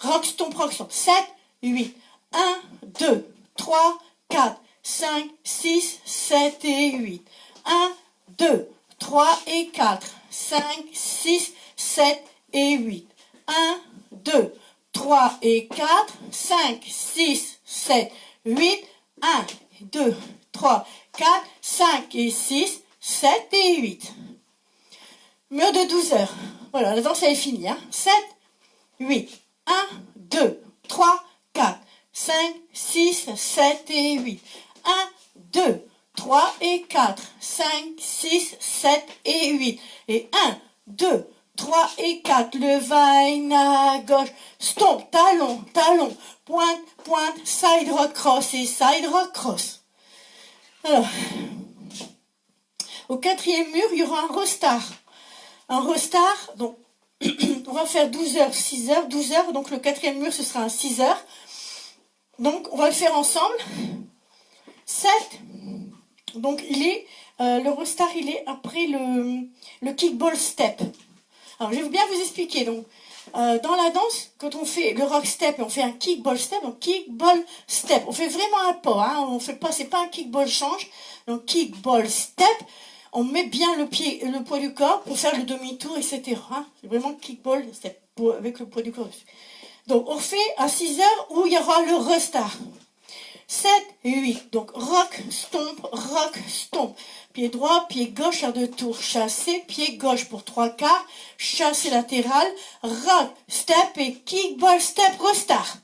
Rock, stomp. 7, 8. 1, 2, 3, 4, 5, 6, 7 et 8. 1, 2, 3 et 4, 5, 6, 7 et 8. 1, 2, 3 et 4, 5, 6, 7, 8. 1, 2, 3, 4, 5 et 6, 7 et 8. Mur de 12 heures. Voilà, la danse elle est finie. Hein. 7, 8. 1, 2, 3, 4, 5, 6, 7 et 8. 1, 2, 3, 3 et 4, 5, 6, 7 et 8. Et 1, 2, 3 et 4. Le vine à gauche. Stomp, talon, talon. Pointe, pointe, side rock cross et side rock cross. Alors, au quatrième mur, il y aura un restart. Un restart, donc on va faire 12 heures, 6 heures, 12 heures. Donc le quatrième mur, ce sera un 6 heures. Donc on va le faire ensemble. 7. Donc le restart, il est après le kickball step. Alors je vais bien vous expliquer. Donc dans la danse, quand on fait le rock step et on fait un kickball step, donc kickball step, on fait vraiment un pas. Hein, on fait pas, c'est pas un kickball change. Donc kickball step. On met bien le poids du corps pour faire le demi-tour, etc. Hein. C'est vraiment kickball avec le poids du corps. Donc, on fait à 6 heures où il y aura le restart. 7 et 8. Donc, rock, stomp. Pied droit, pied gauche à 2 tours. Chassé, pied gauche pour 3 quarts. Chassé latéral. Rock, step et kickball step, restart.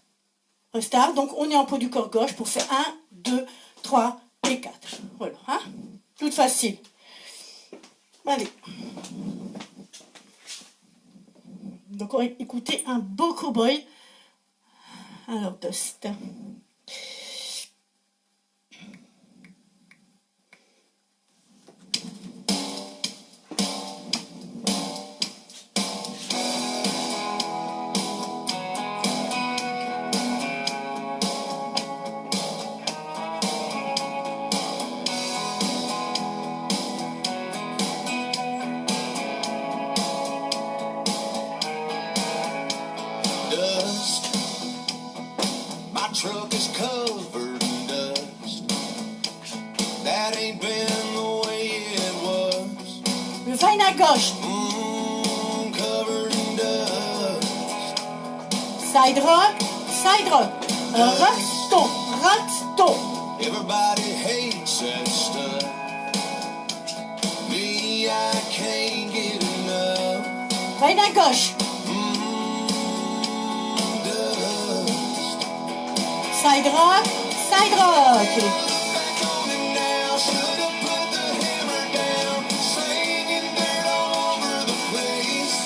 Restart. Donc, on est en poids du corps gauche pour faire 1, 2, 3 et 4. Voilà. Hein. Tout facile. Allez. Donc on va écouter un beau cowboy. Alors, Dust. Dust. My truck is covered in dust. That ain't been the way it was. Le vine à gauche. Covered in dust. Side rock. Rock, stomp. Everybody hates that stuff. Me, I can't get enough. Vine à gauche. Dust. Side rock. Back on it now, should've put the hammer down. Slinging dirt all over the place.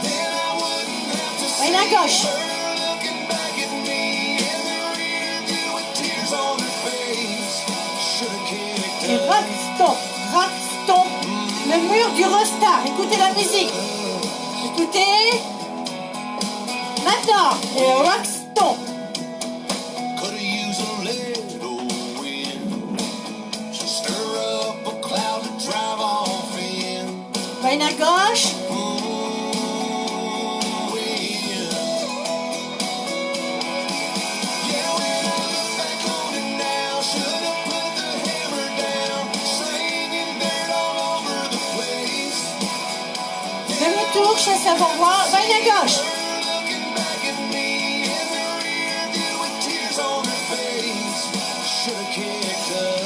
Then I wouldn't have to Vine à see gauche. her looking back at me in the rear view with tears on her face. Should've kicked Et her. rock, stomp. Le mur du restart. Écoutez la musique. Écoutez. Maintenant. Et rock, stomp. Could've used a little wind. Stir up a cloud to drive off in. Vine à gauche. Wind. Yeah, when I look back on it now, should've put the hammer down. Slinging dirt all over the place. Demi-tour, chasse avant-bras. Vine à gauche. Her looking back at me in the rear view with tears on her face. Should've kicked her.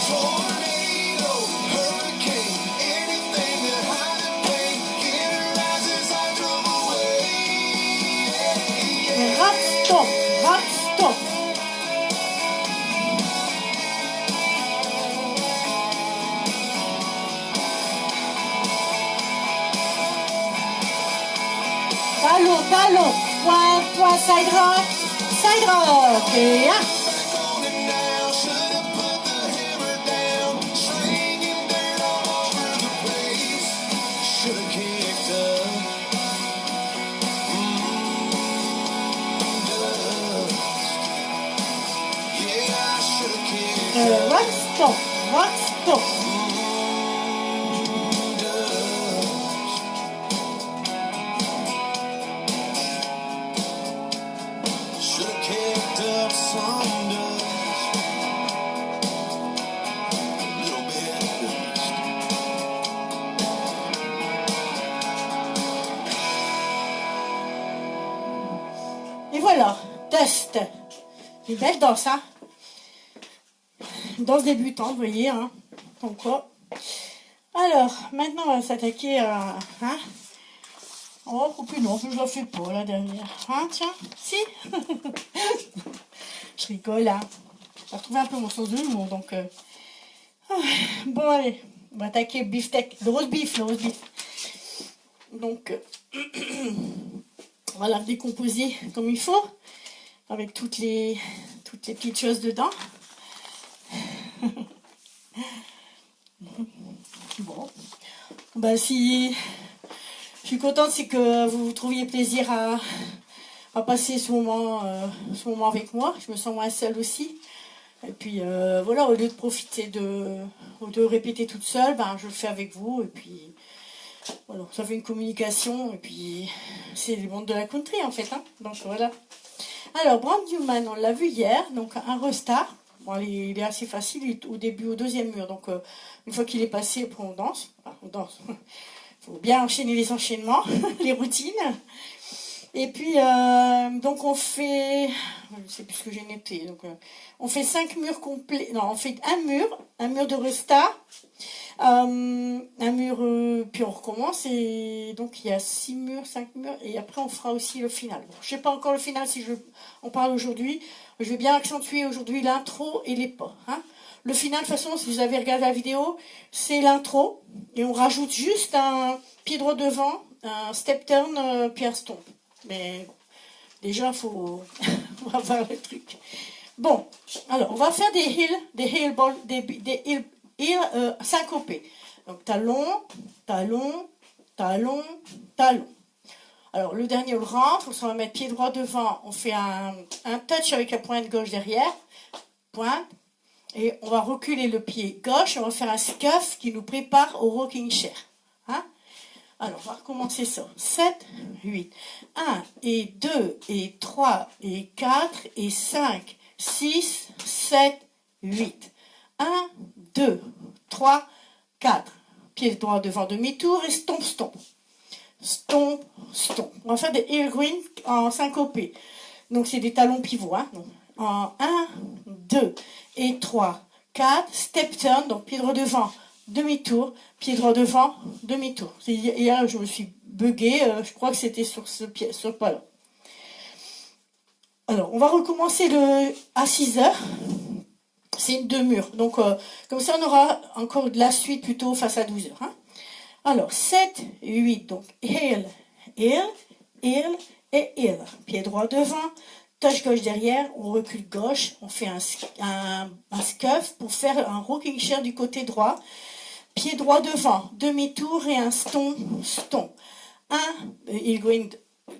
Tornado, hurricane, anything to hide the pain. In her eyes as I drove away. Et rock, stomp. Talon. Point, side rock. Et 1. Back on it now, should've put the hammer down. Slinging dirt all over the place. Should've kicked her. Dust. Yeah, I should've kicked her. Rock, stomp. Should've kicked up some dust. A little bit of dust. Et voilà, Dust. Une belle danse, hein. Danse débutante, vous voyez, hein. Comme quoi. Alors, maintenant, on va s'attaquer à... Hein, Oh, ou puis non, je la fais pas, la dernière. Hein, tiens, si. Je rigole, hein. J'ai retrouvé un peu mon sens de l'humour, donc... Bon, allez, on va attaquer le beefsteak, le roast beef. Donc, on va la décomposer comme il faut, avec toutes les petites choses dedans. Bon, bah si je suis contente, c'est que vous trouviez plaisir à passer ce moment avec moi. Je me sens moins seule aussi. Et puis voilà, au lieu de profiter ou de répéter toute seule, ben, je le fais avec vous. Et puis voilà, ça fait une communication. Et puis c'est le monde de la country en fait. Hein. Donc voilà. Alors, Brand Newman, on l'a vu hier. Donc un restart. Bon, il est assez facile, il est au début, au deuxième mur. Donc une fois qu'il est passé, après on danse. Enfin, on danse. Il faut bien enchaîner les enchaînements, les routines. Et puis, donc on fait, je sais plus ce que j'ai noté, donc on fait 5 murs complets, non, on fait un mur de restart, un mur, puis on recommence, et donc il y a 6 murs, 5 murs, et après on fera aussi le final. Bon, je sais pas encore le final si on parle aujourd'hui, je vais bien accentuer aujourd'hui l'intro et les pas, hein. Le final, de toute façon, si vous avez regardé la vidéo, c'est l'intro, et on rajoute juste un pied droit devant, un step turn, puis un stomp. Mais déjà, on va voir le truc. Bon, alors, on va faire des heels syncopés. Donc, talon, talon, talon, talon. Alors, le dernier, on le rentre. On va mettre pied droit devant. On fait un touch avec la pointe gauche derrière. Pointe. Et on va reculer le pied gauche. On va faire un scuff qui nous prépare au rocking chair. Hein? Alors, on va recommencer ça. 7, 8. 1 et 2 et 3 et 4 et 5, 6, 7, 8. 1, 2, 3, 4. Pied droit devant demi-tour et stomp, stomp. Stomp, stomp. On va faire des heel green en syncopé. Donc, c'est des talons pivots. Hein. Donc, en 1, 2 et 3, 4. Step turn, donc pied droit devant, demi-tour. Pied droit devant, demi-tour. Hier, je me suis buguée. Je crois que c'était sur ce pas-là. Alors, on va recommencer à 6 heures. C'est une demi-heure. Donc, comme ça, on aura encore de la suite plutôt face à 12 heures. Hein. Alors, 7, 8. Donc, heel, heel, heel et heel. Pied droit devant. Touche gauche derrière. On recule gauche. On fait un scuff pour faire un rocking chair du côté droit. Pied droit devant, demi-tour et un stomp, stomp. Il going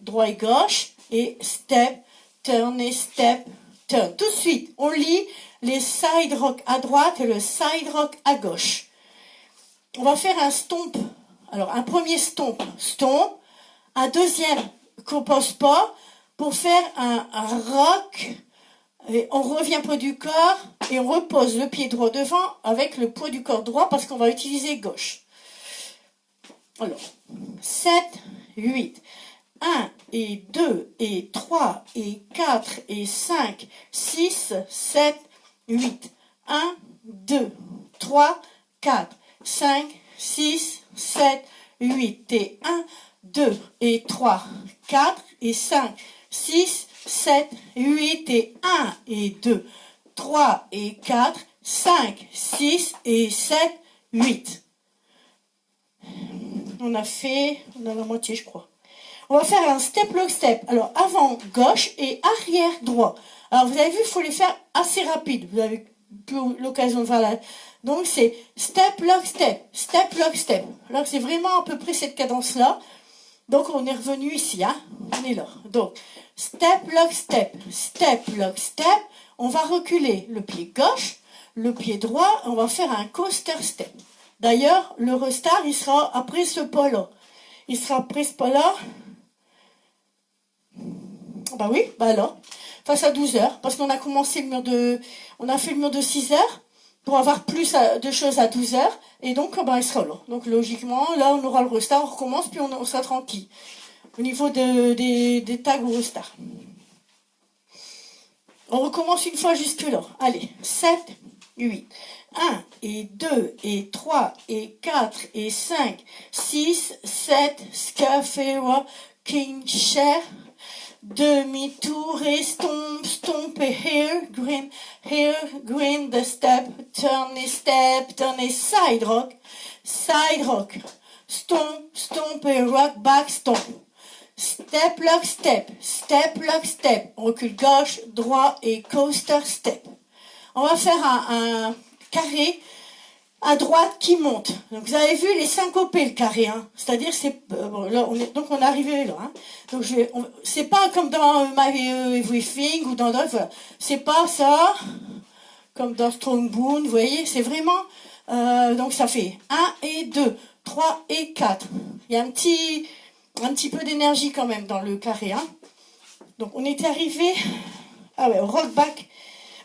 droit et gauche, et step, turn et step, turn. Tout de suite, on lit les side rock à droite et le side rock à gauche. On va faire un stomp. Alors, un premier stomp, stomp. Un deuxième qu'on pose pas pour faire un rock. Et on revient poids du corps et on repose le pied droit devant avec le poids du corps droit parce qu'on va utiliser gauche. Alors, 7, 8, 1 et 2 et 3 et 4 et 5, 6, 7, 8. 1, 2, 3, 4, 5, 6, 7, 8. Et 1, 2 et 3, 4 et 5, 6, 7, 8 et 1 et 2, 3 et 4, 5, 6 et 7, 8. On a la moitié, je crois. On va faire un step lock step. Alors, avant gauche et arrière droit. Alors, vous avez vu, il faut les faire assez rapide. Vous avez plus l'occasion de faire là. Donc, c'est step lock step, step lock step. Alors, c'est vraiment à peu près cette cadence-là. Donc, on est revenu ici, hein. On est là. Donc, step lock step, step lock step. On va reculer le pied gauche, le pied droit. On va faire un coaster step. D'ailleurs, le restart, il sera après ce pas-là. Il sera après ce pas-là. Bah oui, bah là. Face à 12 heures. Parce qu'on a commencé on a fait le mur de 6 heures pour avoir plus de choses à 12 heures. Et donc, bah, il sera là. Donc, logiquement, là, on aura le restart. On recommence, puis on sera tranquille. Au niveau des tags au restart. On recommence une fois jusque là. Allez, 7, 8. 1 et 2 et 3 et 4 et 5, 6, 7, scuff et rocking chair. Demi-tour et stomp, stomp et here, green, the step, turn et side rock, stomp et rock back, stomp. Step, lock, step, recul gauche, droit et coaster step. On va faire un carré à droite qui monte. Donc vous avez vu les syncopés, le carré, hein. C'est-à-dire là donc on est arrivé là, hein. Donc c'est pas comme dans My Everything ou dans d'autres, voilà. C'est pas ça comme dans Strong Boon, vous voyez, c'est vraiment donc ça fait 1 et 2, 3 et 4. Il y a un petit peu d'énergie quand même dans le carré, hein. Donc on était arrivé au rock back,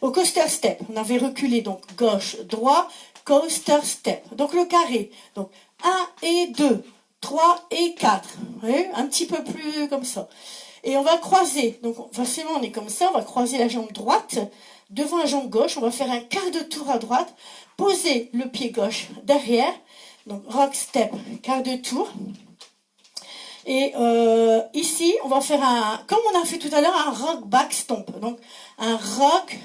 au coaster step. On avait reculé donc gauche, droit, coaster step. Donc le carré. Donc 1 et 2, 3 et 4. Vous voyez, un petit peu plus comme ça. Et on va croiser. Donc forcément on est comme ça. On va croiser la jambe droite devant la jambe gauche. On va faire un quart de tour à droite. Poser le pied gauche derrière. Donc rock step, quart de tour. Et ici, on va faire comme on a fait tout à l'heure, un rock back stomp. Donc un rock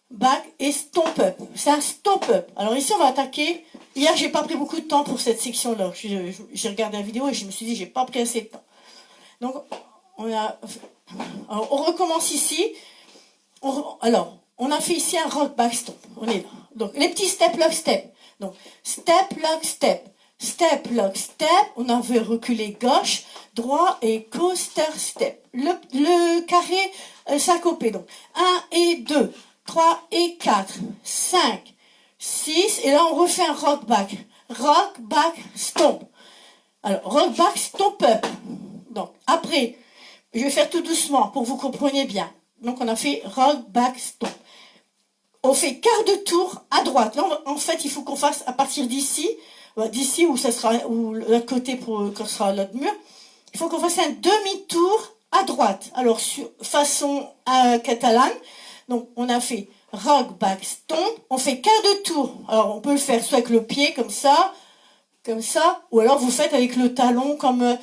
back et stomp up. C'est un stomp up. Alors ici, on va attaquer. Hier, j'ai pas pris beaucoup de temps pour cette section-là. J'ai regardé la vidéo et je me suis dit, j'ai pas pris assez de temps. Donc, on recommence ici. On a fait ici un rock back stomp. On est là. Donc, les petits step, lock, step. Donc, step, lock, step. Step, lock, step. On avait reculé gauche, droit et coaster step. Le carré syncopé. Donc, 1 et 2. 3 et 4, 5, 6, et là on refait un rock back, stomp. Alors, rock back, stomp up. Donc, après, je vais faire tout doucement pour que vous compreniez bien. Donc, on a fait rock back, stomp. On fait quart de tour à droite. Là, en fait, il faut qu'on fasse à partir d'ici où ça sera, ou l'autre côté quand ce sera l'autre mur, il faut qu'on fasse un demi-tour à droite. Alors, façon catalane. Donc, on a fait rock, back, stomp. On fait quart de tour. Alors, on peut le faire soit avec le pied, comme ça, ou alors vous faites avec le talon, comme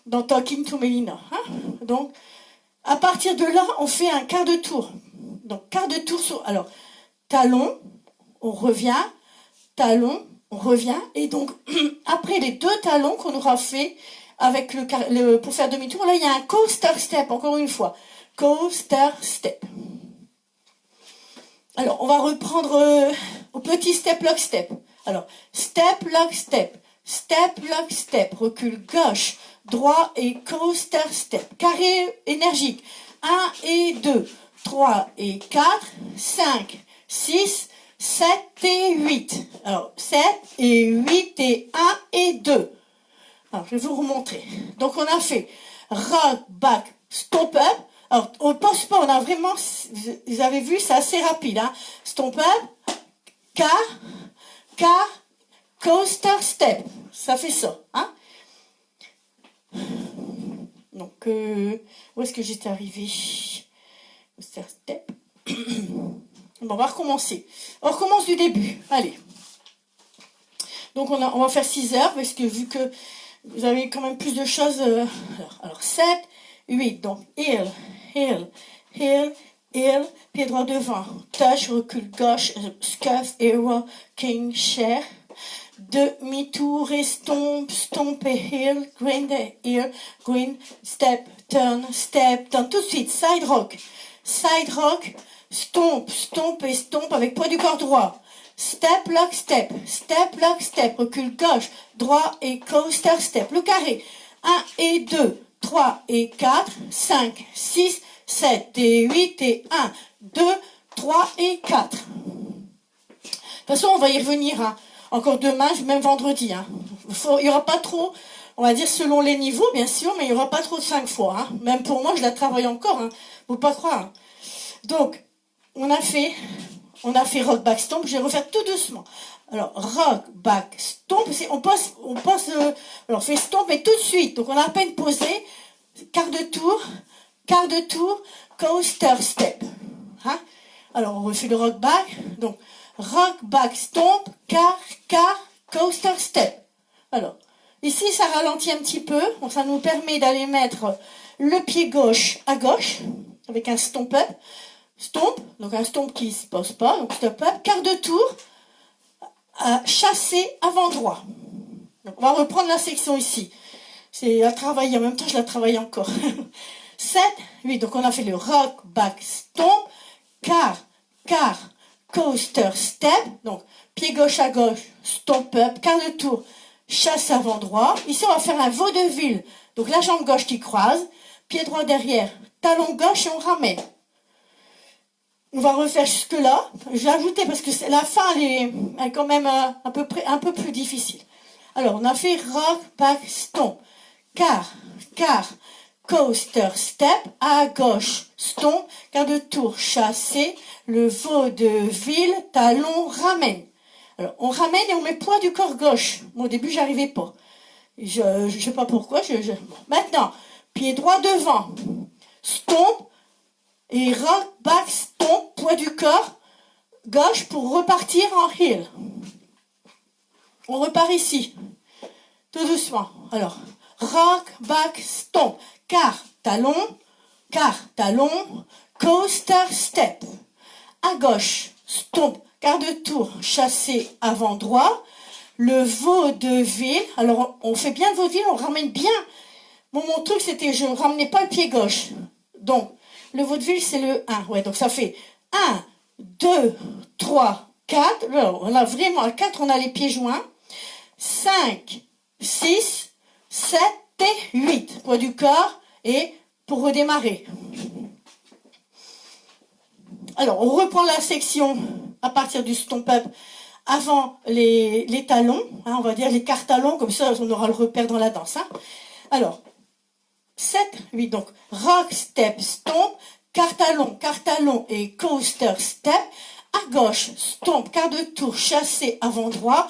dans Talking to Melina. Hein. Donc, à partir de là, on fait un quart de tour. Donc, quart de tour alors, talon, on revient, talon, on revient. Et donc, après les deux talons qu'on aura fait avec pour faire demi-tour, là, il y a un coaster step, encore une fois. Coaster step. Alors, on va reprendre au petit step, lock, step. Alors, step, lock, step. Step, lock, step. Recul gauche, droit et coaster step. Carré énergique. 1 et 2, 3 et 4, 5, 6, 7 et 8. Alors, 7 et 8 et 1 et 2. Alors, je vais vous remontrer. Donc, on a fait rock, back, stomp up. Alors, on ne pense pas, on a vraiment, vous avez vu, c'est assez rapide, hein. Stomp up, car, coaster step. Ça fait ça, hein. Donc, où est-ce que j'étais arrivée? Coaster step. Bon, on va recommencer. On recommence du début. Allez. Donc, on va faire 6 heures, parce que vu que vous avez quand même plus de choses. Alors 7, 8. Donc, heel, pied droit devant, touch, recul gauche, scuff et rocking chair. Demi-tour et stomp et heel, green, step, turn. Tout de suite, side rock, stomp et stomp avec poids du corps droit. Step, lock, step, recul gauche, droit et coaster step. Le carré, 1 et 2, 3 et 4, 5, 6, 7 et 8 et 1, 2, 3 et 4. De toute façon, on va y revenir, hein. Encore demain, même vendredi. Hein. Il n'y aura pas trop, on va dire selon les niveaux, bien sûr, mais il n'y aura pas trop de 5 fois. Hein. Même pour moi, je la travaille encore, hein. Faut pas croire. Hein. Donc, on a fait rock, back, stomp. Je vais refaire tout doucement. Alors, rock, back, stomp. On passe, alors on fait stomp et tout de suite. Donc, on a à peine posé. Quart de tour, coaster step. Hein? Alors, on refait le rock back. Donc, rock, back, stomp, car, coaster, step. Alors, ici, ça ralentit un petit peu. Donc, ça nous permet d'aller mettre le pied gauche à gauche, avec un stomp up. Stomp, donc un stomp qui ne se pose pas, donc stop up. Quart de tour, chassé avant droit. Donc, on va reprendre la section ici. C'est à travailler, en même temps, je la travaille encore. 7, 8, donc on a fait le rock, back, stomp, car, coaster, step, donc pied gauche à gauche, stomp up, quart de tour, chasse avant droit. Ici, on va faire un vaudeville, donc la jambe gauche qui croise, pied droit derrière, talon gauche et on ramène. On va refaire jusque-là. Je vais ajouter parce que la fin, elle est quand même un peu plus difficile. Alors, on a fait rock, back, stomp, car, coaster, step, à gauche, stomp, quart de tour, chassé, le vaudeville, talon, ramène. Alors, on ramène et on met poids du corps gauche. Moi, au début, j'arrivais pas. Je sais pas pourquoi. Maintenant, pied droit devant, stomp, et rock, back, stomp, poids du corps gauche pour repartir en heel. On repart ici, tout doucement. Alors, rock, back, stomp, car, talon, coaster, step. À gauche, stomp, quart de tour, chassé avant droit. Le vaudeville, alors on fait bien le vaudeville, on ramène bien. Bon, mon truc c'était, je ne ramenais pas le pied gauche. Donc, le vaudeville c'est le 1. Ouais, donc ça fait 1, 2, 3, 4. Alors, on a vraiment à 4, on a les pieds joints. 5, 6, 7 et 8. Poids du corps et pour redémarrer. Alors, on reprend la section à partir du stomp up avant les talons, hein, on va dire les quarts talons, comme ça on aura le repère dans la danse. Hein. Alors, 7, 8, donc rock, step, stomp, quart talon et coaster, step. À gauche, stomp, quart de tour, chassé avant droit.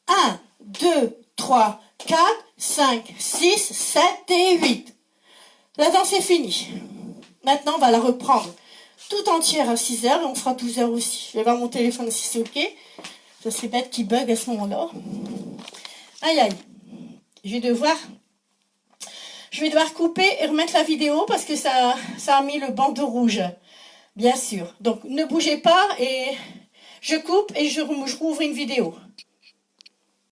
1, 2, 3, 4, 5, 6, 7 et 8. La danse est finie. Maintenant, on va la reprendre tout entière à 6 heures et on fera 12 heures aussi. Je vais voir mon téléphone si c'est OK. Ça serait bête qu'il bug à ce moment-là. Aïe aïe. Je vais devoir couper et remettre la vidéo parce que ça a mis le bandeau rouge. Bien sûr. Donc ne bougez pas et je coupe et je rouvre une vidéo.